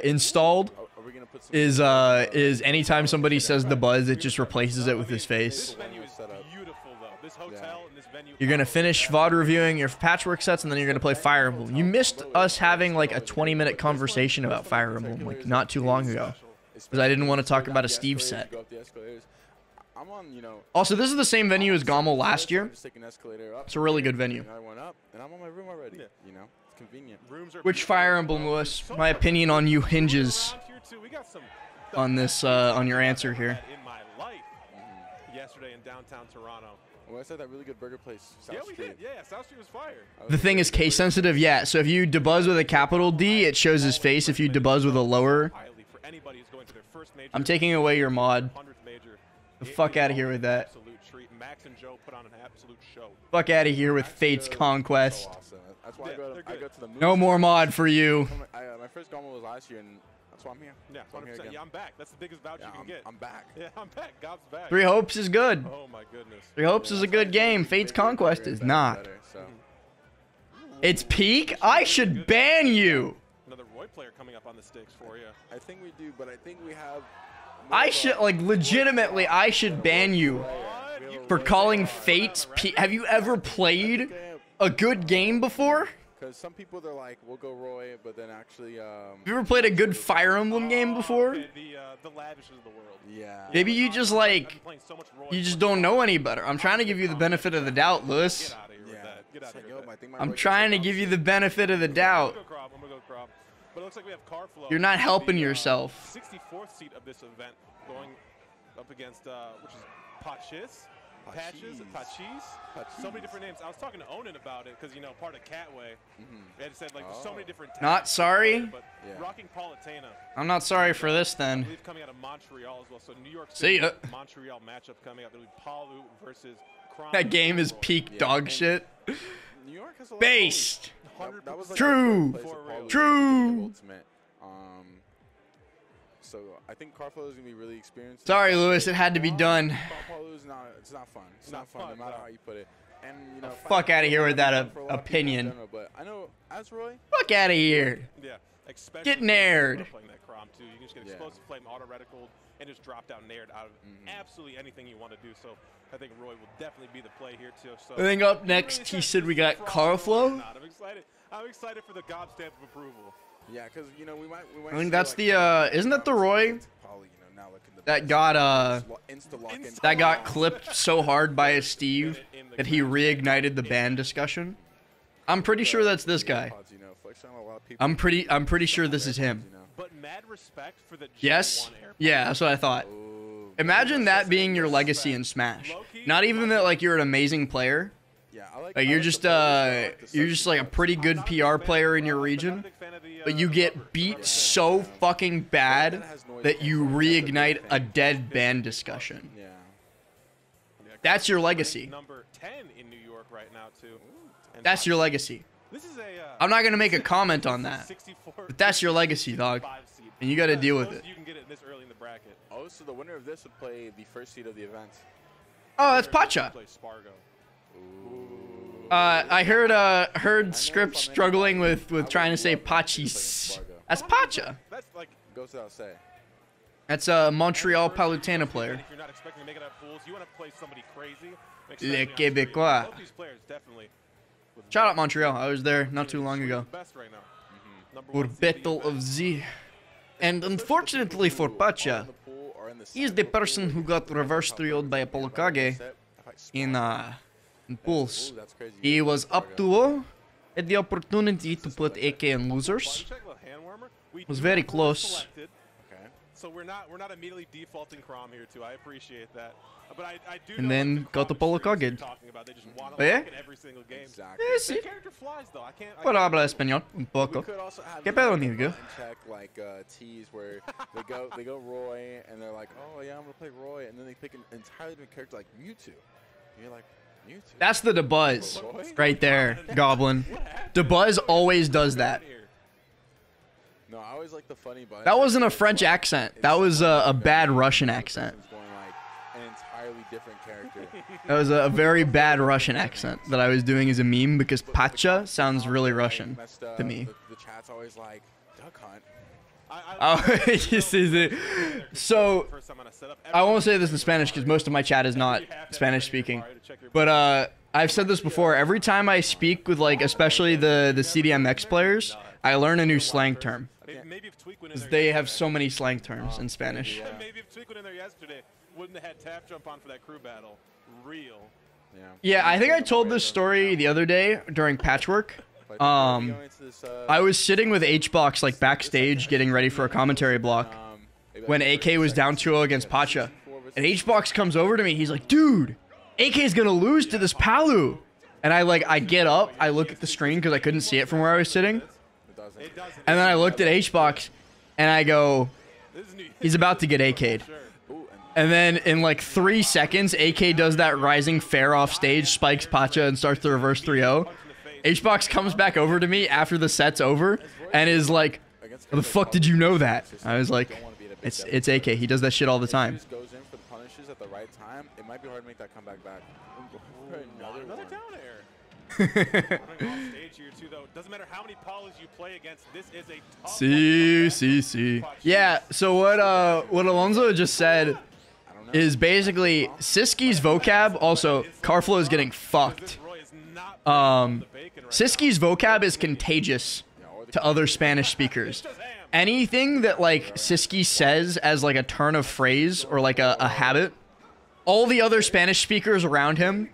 Installed, Are we gonna put some is anytime somebody says the Buzz, it just replaces it with his face. This venue is beautiful though. This hotel and this You're going to finish VOD reviewing your patchwork sets, and then you're going to play Fire Emblem. You missed us having like a 20-minute conversation about Fire Emblem like not too long ago. Because I didn't want to talk about a Steve set. Also, this is the same venue as GOML last year. It's a really good venue. Which Fire Emblem, Lewis? My opinion on you hinges on this, on your answer here. Yesterday in downtown Toronto. Well, I said that really good burger place. South we Street. did. Yeah, South Street was fire. The thing is case sensitive, yeah. So if you debuzz with a capital D, it shows his face. If you debuzz with a lower, I'm taking away your mod. The fuck out of here with that. Max and Joe put on an absolute show. Fuck out of here with Fate's Conquest. That's why I go to the No more mod for you. My first GOML was last year, and that's why I'm here. Yeah, 100%. Yeah, I'm back. That's the biggest voucher you can get. I'm back. Yeah, I'm back. Gob's back. Three Hopes is good. Oh my goodness. Three Hopes is a good game. Fate's Conquest is not. It's peak? I should ban you. Another Roy player coming up on the sticks for you. I think we do, but I think we have... I should, like, legitimately, I should ban you for calling Fate's peak. Have you ever played a good game before? Because some people, they're like, we'll go Roy, but then actually... Have you ever played a good Fire Emblem game before? The lavishes of the world. Yeah. Maybe you just, like, you just don't know any better. I'm trying to give you the benefit of the doubt, Lewis. I'm trying to give you the benefit of the doubt. But it looks like we have Carflow. You're not helping yourself. 64th seat of this event going up against, which is Pachis. Patches, Pachis. So many different names. I was talking to Onan about it because, you know, part of Catway. They said, like, there's so many different Not sorry? But rocking Palatena. I'm not sorry for this then. I believe coming out of Montreal as well. So New York City, See ya. Montreal matchup coming up. There'll be Palu versus Crom. That game is peak dog shit. New York has a lot Based. that was like True. True. So I think Carflow is gonna be really experienced. Sorry, Lewis. It had to be done. It's not fun. It's not fun, no matter how you put it. And you know, Fuck out of here with that opinion. But I know as Roy. Fuck out of here. Yeah, especially Get nared. Playing that Crom too. You can just get explosive flame, auto reticle, and just drop down nared out of absolutely anything you want to do. So I think Roy will definitely be the play here too. So I think up next, he said we got Carflow. I'm excited. I'm excited for the gob stamp of approval. Yeah, because you know we might. I think that's the isn't that the Roy that got clipped so hard by a Steve that he reignited the ban discussion? I'm pretty sure that's this guy. I'm pretty sure this is him. But mad respect for the Yes? Yeah, that's what I thought. Imagine that being your legacy in Smash. Not even that like you're an amazing player. Like you're just like a pretty good PR player in your region, but you get beat so fucking bad that you reignite a dead ban discussion. That's your legacy. Number 10 in New York right now too. That's your legacy. I'm not gonna make a comment on that, but that's your legacy, dog, and you got to deal with it. You can get it this early in the bracket. Oh, so the winner of this would play the first seed of the event. Oh, that's Pacha. I heard Script struggling with trying to say Pachis. That's Pacha. That's like goes without saying. That's a Montreal Palutena player. If you're not expecting to make it at pools, you want to play somebody crazy. Les Québécois. Shout out Montreal. I was there not too long ago. For Battle of Z. And unfortunately for Pacha, he's the person who got reverse 3-0'd by Apollo Kage in pools. He was up 2-0, had the opportunity to put AK in losers. Was very close. So we're not immediately defaulting Crom here too. I appreciate that. But I do and then got the Polo Kage. Yeah? Eh, sí. Puedo hablar español un poco. ¿Qué pedo, amigo? Check like teas where they go Roy and they're like, oh yeah, I'm gonna play Roy, and then they pick an entirely different character like Mewtwo. And you're like, Mewtwo. That's the DeBuzz right there, Goblin. DeBuzz always does that. No, I always like the funny button. That wasn't a French accent. That was a bad Russian accent. An entirely different character. That was a very bad Russian accent that I was doing as a meme because Pacha sounds really Russian to me. The chat's always like, Duck Hunt. Oh, you see it. So, I won't say this in Spanish because most of my chat is not Spanish speaking. But I've said this before. Every time I speak with, like, especially the CDMX players, I learn a new slang term. They have so many slang terms in Spanish. Maybe if Tweak went in there yesterday, wouldn't have had tap jump on for that crew battle. Real. Yeah, I think I told this story the other day during Patchwork. I was sitting with HBox, like, backstage getting ready for a commentary block when AK was down 2-0 against Pacha. And HBox comes over to me. He's like, dude, AK's gonna lose to this Palu. And I get up, I look at the screen because I couldn't see it from where I was sitting. And then I looked at HBox and I go, he's about to get AK'd. And then in like 3 seconds, AK does that rising fair off stage, spikes Pacha, and starts the reverse 3-0. HBox comes back over to me after the set's over and is like, how the fuck did you know that? I was like, it's AK. He does that shit all the time. Goes in for the punishes at the right time. It might be hard to make that comeback back. Another down air. Stage here too, though. Doesn't matter how many polys you play against. This is a tough Yeah. So what Alonso just said is basically Siski's vocab. Also, Carflow is getting fucked. Siski's vocab is contagious to other Spanish speakers. Anything that like Siski says as like a turn of phrase or like a habit, all the other Spanish speakers around him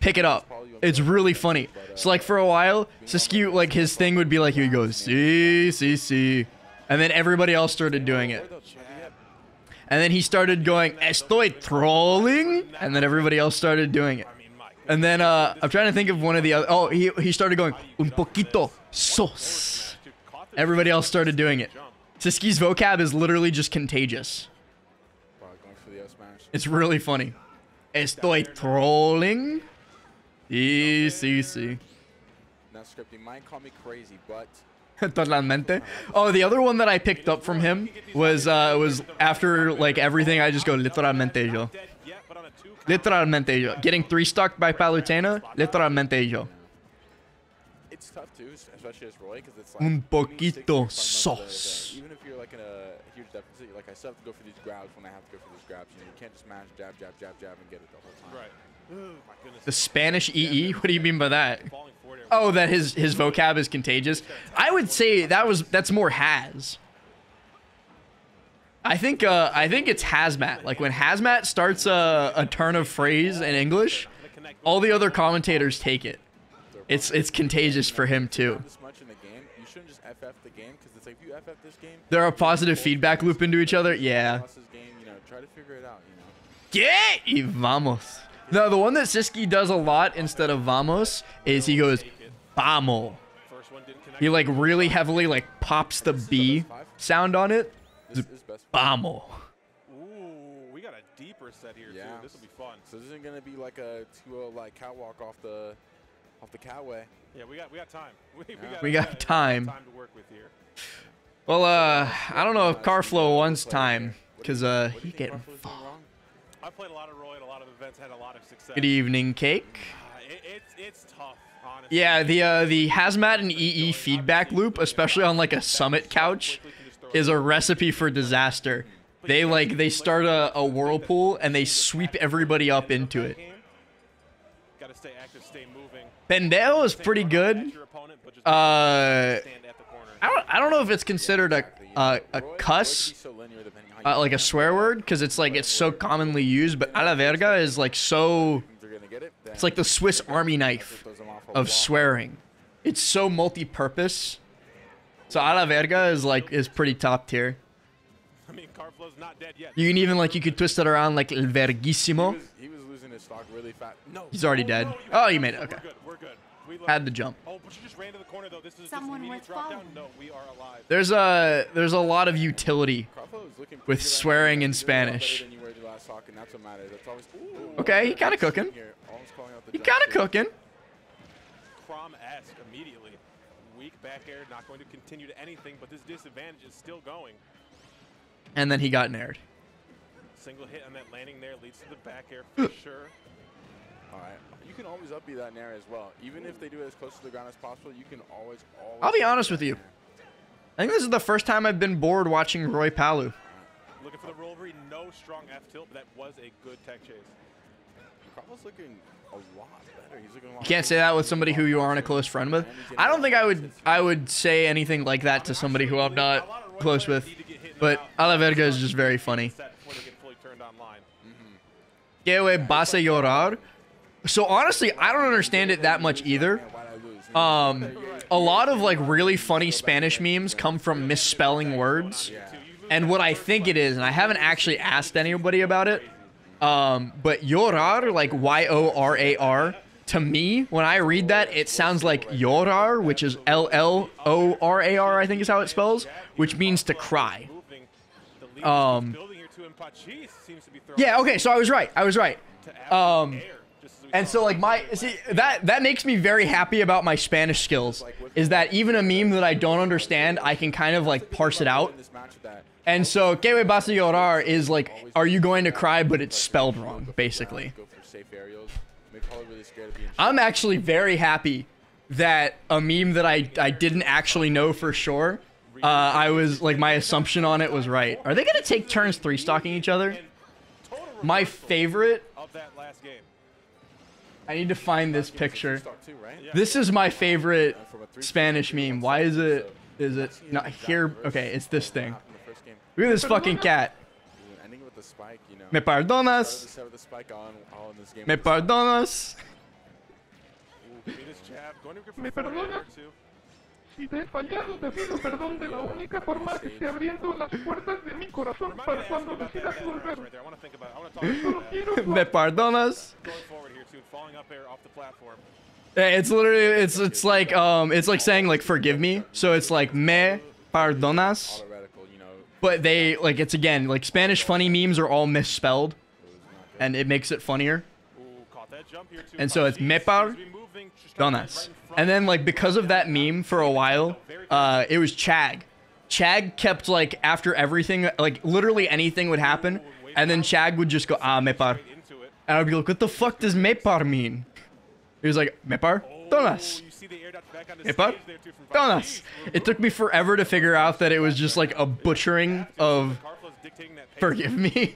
pick it up. It's really funny. So like for a while, Siski, like his thing would be like, he would go, sí. And then everybody else started doing it. And then he started going, estoy trolling. And then everybody else started doing it. And then I'm trying to think of one of the other. Oh, he started going, un poquito sos. Everybody else started doing it. Siski's vocab is literally just contagious. It's really funny. Estoy trolling. Sí. Not scripting. Might call me crazy, but Totalmente. Oh, the other one that I picked up from him was after like everything. I just go literalmente yo. Literalmente yo. Getting 3-stuck by Palutena. Literalmente yo. It's tough too, especially as Roy, because it's like un poquito sos. Even if you're like in a huge deficit, like I still have to go for these grabs when I have to go for these grabs. You know, you can't just mash jab and get it the whole time. Right. Oh, my goodness. The Spanish EE? What do you mean by that? Oh, that his vocab is contagious. I would say that's more Haz. I think it's Hazmat. Like when Hazmat starts a turn of phrase in English, all the other commentators take it. It's contagious for him too. They're a positive feedback loop into each other. Yeah. Yeah, vamos. No, the one that Siski does a lot instead of vamos is he goes vamo. He like really heavily like pops the B sound on it. Vamo. Ooh, we got a deeper set here too. This will be fun. So this isn't gonna be like a 2-0 like catwalk off the catway. Yeah, we got time. We got time. To work with here. Well, I don't know if Carflow wants time because he getting fucked. I've played a lot of Roy at a lot of events, had a lot of success. Good evening, Cake. It's tough, honestly. Yeah, the Hazmat and EE feedback loop, especially on like a summit couch, is a recipe for disaster. They start a whirlpool and they sweep everybody up into it. Gotta stay active, stay moving. Pendejo is pretty good. I don't know if it's considered a cuss, like a swear word, because it's like it's so commonly used. But a la verga is like so. It's like the Swiss Army knife of swearing. It's so multi-purpose. So a la verga is pretty top tier. I mean, Carflow's not dead yet. You can even you could twist it around like el verguissimo. He was losing his stock really fast. No. He's already dead. Oh, you made it. Okay. We're good. Had the jump. Oh, but you just ran to the corner though. This is someone worth following. No, we are alive. There's a lot of utility with swearing in Spanish. Okay, he kind of cooking. He kind of cooking. Crom-esque immediately. Weak back air, not going to continue to anything, but this disadvantage is still going. And then he got nared. Single hit on that landing there leads to the back air for sure. All right. You can always up-B that nair as well. Even if they do it as close to the ground as possible, you can always I'll be honest with you. I think this is the first time I've been bored watching Roy Palu. Looking for the rollvery, no strong F tilt, but that was a good tech chase. Crawford's looking a lot better. He's looking a lot You can't say that with somebody who you aren't a close friend with. I don't think I would say anything like that to somebody who I'm not close with. But A La Verga is just very funny. Que vas a llorar? So honestly, I don't understand it that much either. A lot of like really funny Spanish memes come from misspelling words. And what I think it is, and I haven't actually asked anybody about it, but llorar, like Y-O-R-A-R, to me, when I read that, it sounds like llorar, which is L-L-O-R-A-R, I think is how it spells, which means to cry. Yeah, okay, so I was right. And so like that makes me very happy about my Spanish skills, is that even a meme that I don't understand, I can kind of like parse it out. And so Que vas a llorar is like, are you going to cry, but it's spelled wrong, basically. I'm actually very happy that a meme that I didn't actually know for sure, I was like, my assumption on it was right. Are they gonna take turns 3-stocking each other? My favorite. I need to find this picture. This is my favorite Spanish meme. Why is it not here? Okay, it's this thing. Look at this fucking cat. Me perdonas. Me perdonas. Me perdonas. Si te he fallado, te pido perdón de la única forma que esté abriendo las puertas de mi corazón para cuando decidas volver. Solo quiero... Me perdonas. It's literally it's like saying like forgive me. So it's like me perdonas. But they like it's again like Spanish funny memes are all misspelled, and it makes it funnier. And so it's me perdonas. And then like because of that meme for a while, it was Chag. Chag kept like after everything, like literally anything would happen, and then Chag would just go me par. And I'd be like, what the fuck does me par mean? He was like, me perdonas. Me perdonas. It took me forever to figure out that it was just like a butchering of forgive me.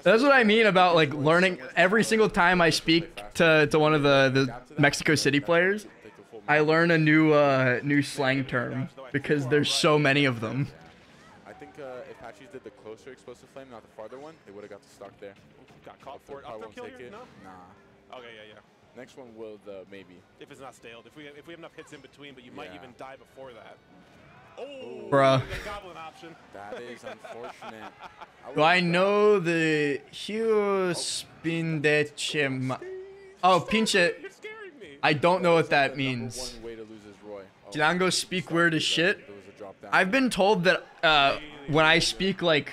That's what I mean about like learning. Every single time I speak to one of the Mexico City players, I learn a new slang term because there's so many of them. I think if Patches did the closer explosive flame, not the farther one, they would have got the stock there. Got caught for it. Won't take it. Nah. Okay, yeah. Next one will maybe. If it's not staled. If we have enough hits in between, but you might even die before that. Oh, bruh. Goblin option. That is unfortunate. Do I know the huge pinche? Oh, pinche. I don't know what that means. Chilango speak weird as shit. I've been told that when I speak like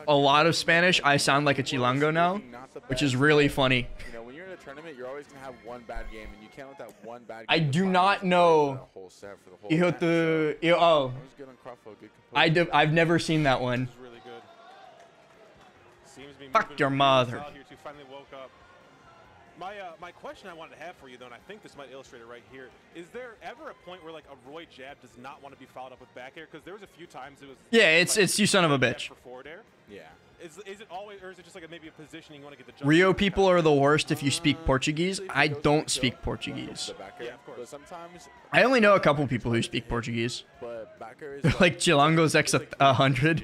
a lot of Spanish, I sound like a Chilango now, which is really funny. You know, when you're in a tournament, you're always gonna have one bad game, and you can't let that one bad game. I do not know. I've never seen that one. Fuck your mother. My question I wanted to have for you, though, and I think this might illustrate it right here, is there ever a point where like a Roy jab does not want to be followed up with back air? Because there was a few times it was. Yeah, it's you son of a bitch. For forward air. Yeah. Is it always, or is it just like maybe a positioning you want to get the jump? Rio people are the worst if you speak Portuguese. I don't speak Portuguese. Yeah, of course. Sometimes I only know a couple people who speak Portuguese. But back air is like Chilango's X100.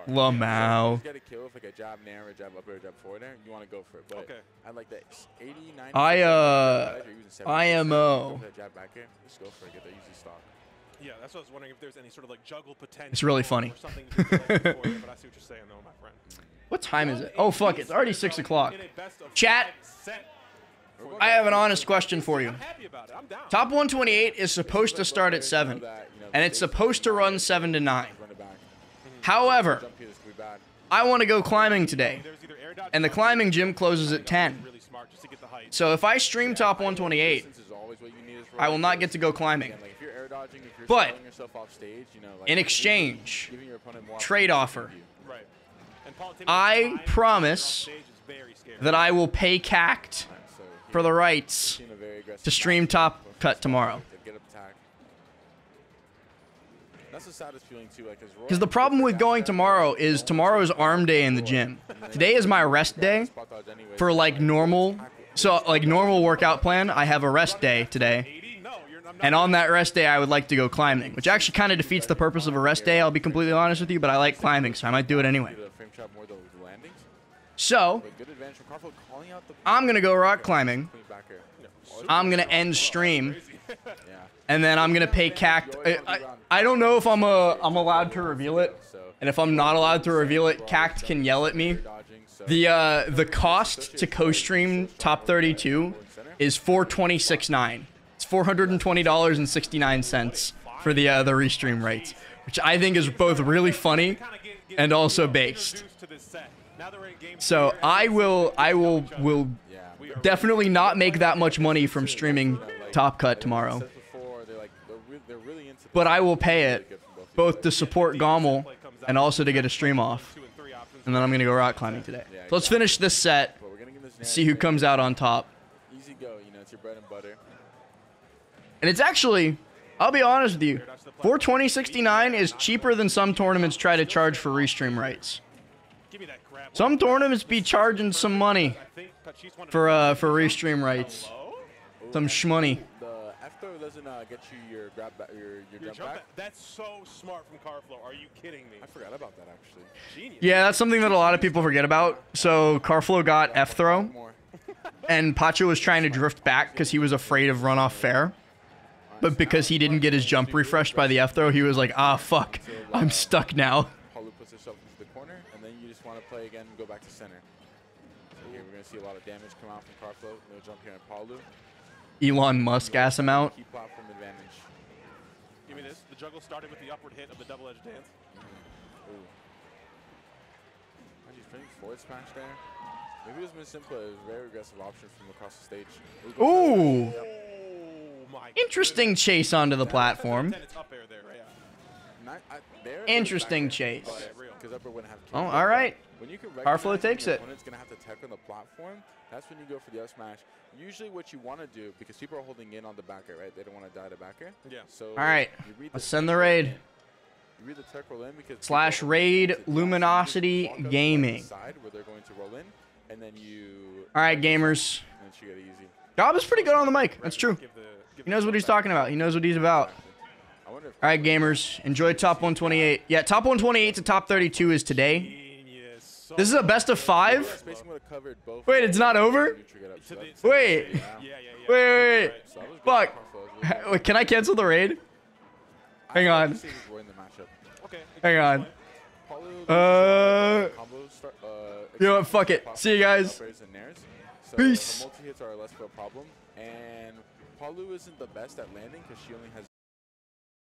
Lamau. Get a kill with like a jab nair, a jab up air, a jab forward air. You want to go for it, but I like that 80, 90. IMO. Jab back air. Just go for it. Get that easy stock. Yeah, that's what I was wondering if there's any sort of like juggle potential. It's really funny. But I see what you're saying, though, my friend. What time is it? Oh fuck! It's already 6 o'clock. Chat. I have an honest question for you. Top 128 is supposed to start at 7, and it's supposed to run 7 to 9. However, I want to go climbing today, and the climbing gym closes at 10. So if I stream top 128, I will not get to go climbing. But in exchange, trade offer, I promise that I will pay CACT for the rights to stream Top Cut tomorrow. Because the problem with going tomorrow is tomorrow's arm day in the gym. today is my rest day for like normal. So like normal workout plan, I have a rest day today. And on that rest day, I would like to go climbing, which actually kind of defeats the purpose of a rest day, I'll be completely honest with you, but I like climbing, so I might do it anyway. So, I'm going to go rock climbing. I'm going to end stream. And then I'm going to pay Cact. I don't know if I'm allowed to reveal it. And if I'm not allowed to reveal it, Cact can yell at me. The cost to co-stream top 32 is $426.9. It's $420.69 for the restream rates, which I think is both really funny and also based. So I will definitely not make that much money from streaming Top Cut tomorrow, but I will pay it both to support GOML and also to get a stream off. And then I'm gonna go rock climbing today. So let's finish this set, see who comes out on top. Easy go, you know, it's your bread and butter. And it's actually, I'll be honest with you, $420.69 is cheaper than some tournaments try to charge for restream rights. Some tournaments be charging some money for restream rights. Some shmoney. The F-throw doesn't get you your grab back, your jump back. That's so smart from Carflow. Are you kidding me? I forgot about that actually. Genius. Yeah, that's something that a lot of people forget about. So Carflow got F-throw, and Pacho was trying to drift back because he was afraid of runoff fair. But because he didn't get his jump refreshed by the F-throw, he was like, ah, fuck, I'm stuck now. Palu puts himself into the corner, and then you just want to play again and go back to center. So here we're going to see a lot of damage come out from Carflow. No jump here on Palu. Elon Musk ass him out. Key platform advantage. Give me this. The juggle started with the upward hit of the double-edged dance. Ooh. How'd you think forward smash there? Maybe it was Simple, a very aggressive option from across the stage. Ooh. Interesting chase onto the platform. Interesting chase. Oh, all right. Carflow takes it. When it's going to have to tech on the platform, that's when you go for the up smash. Usually what you want to do, because people are holding in on the back air, right? They don't want to die to back air. Yeah. So all right. Let's send the raid. You read the tech roll in because / raid Luminosity Gaming. Where they're going to roll in, and then you. All right, gamers. And you get it easy. Gob is pretty good on the mic. That's true. He knows what he's talking about. He knows what he's about. All right, gamers. Enjoy top 128. Yeah, top 128 to top 32 is today. This is a best of 5? Wait, it's not over? Wait. Wait. Fuck. Wait, can I cancel the raid? Hang on. Hang on. You know what? Fuck it. See you guys. Peace. Multi-hits are less of a problem, and Palu isn't the best at landing because she only has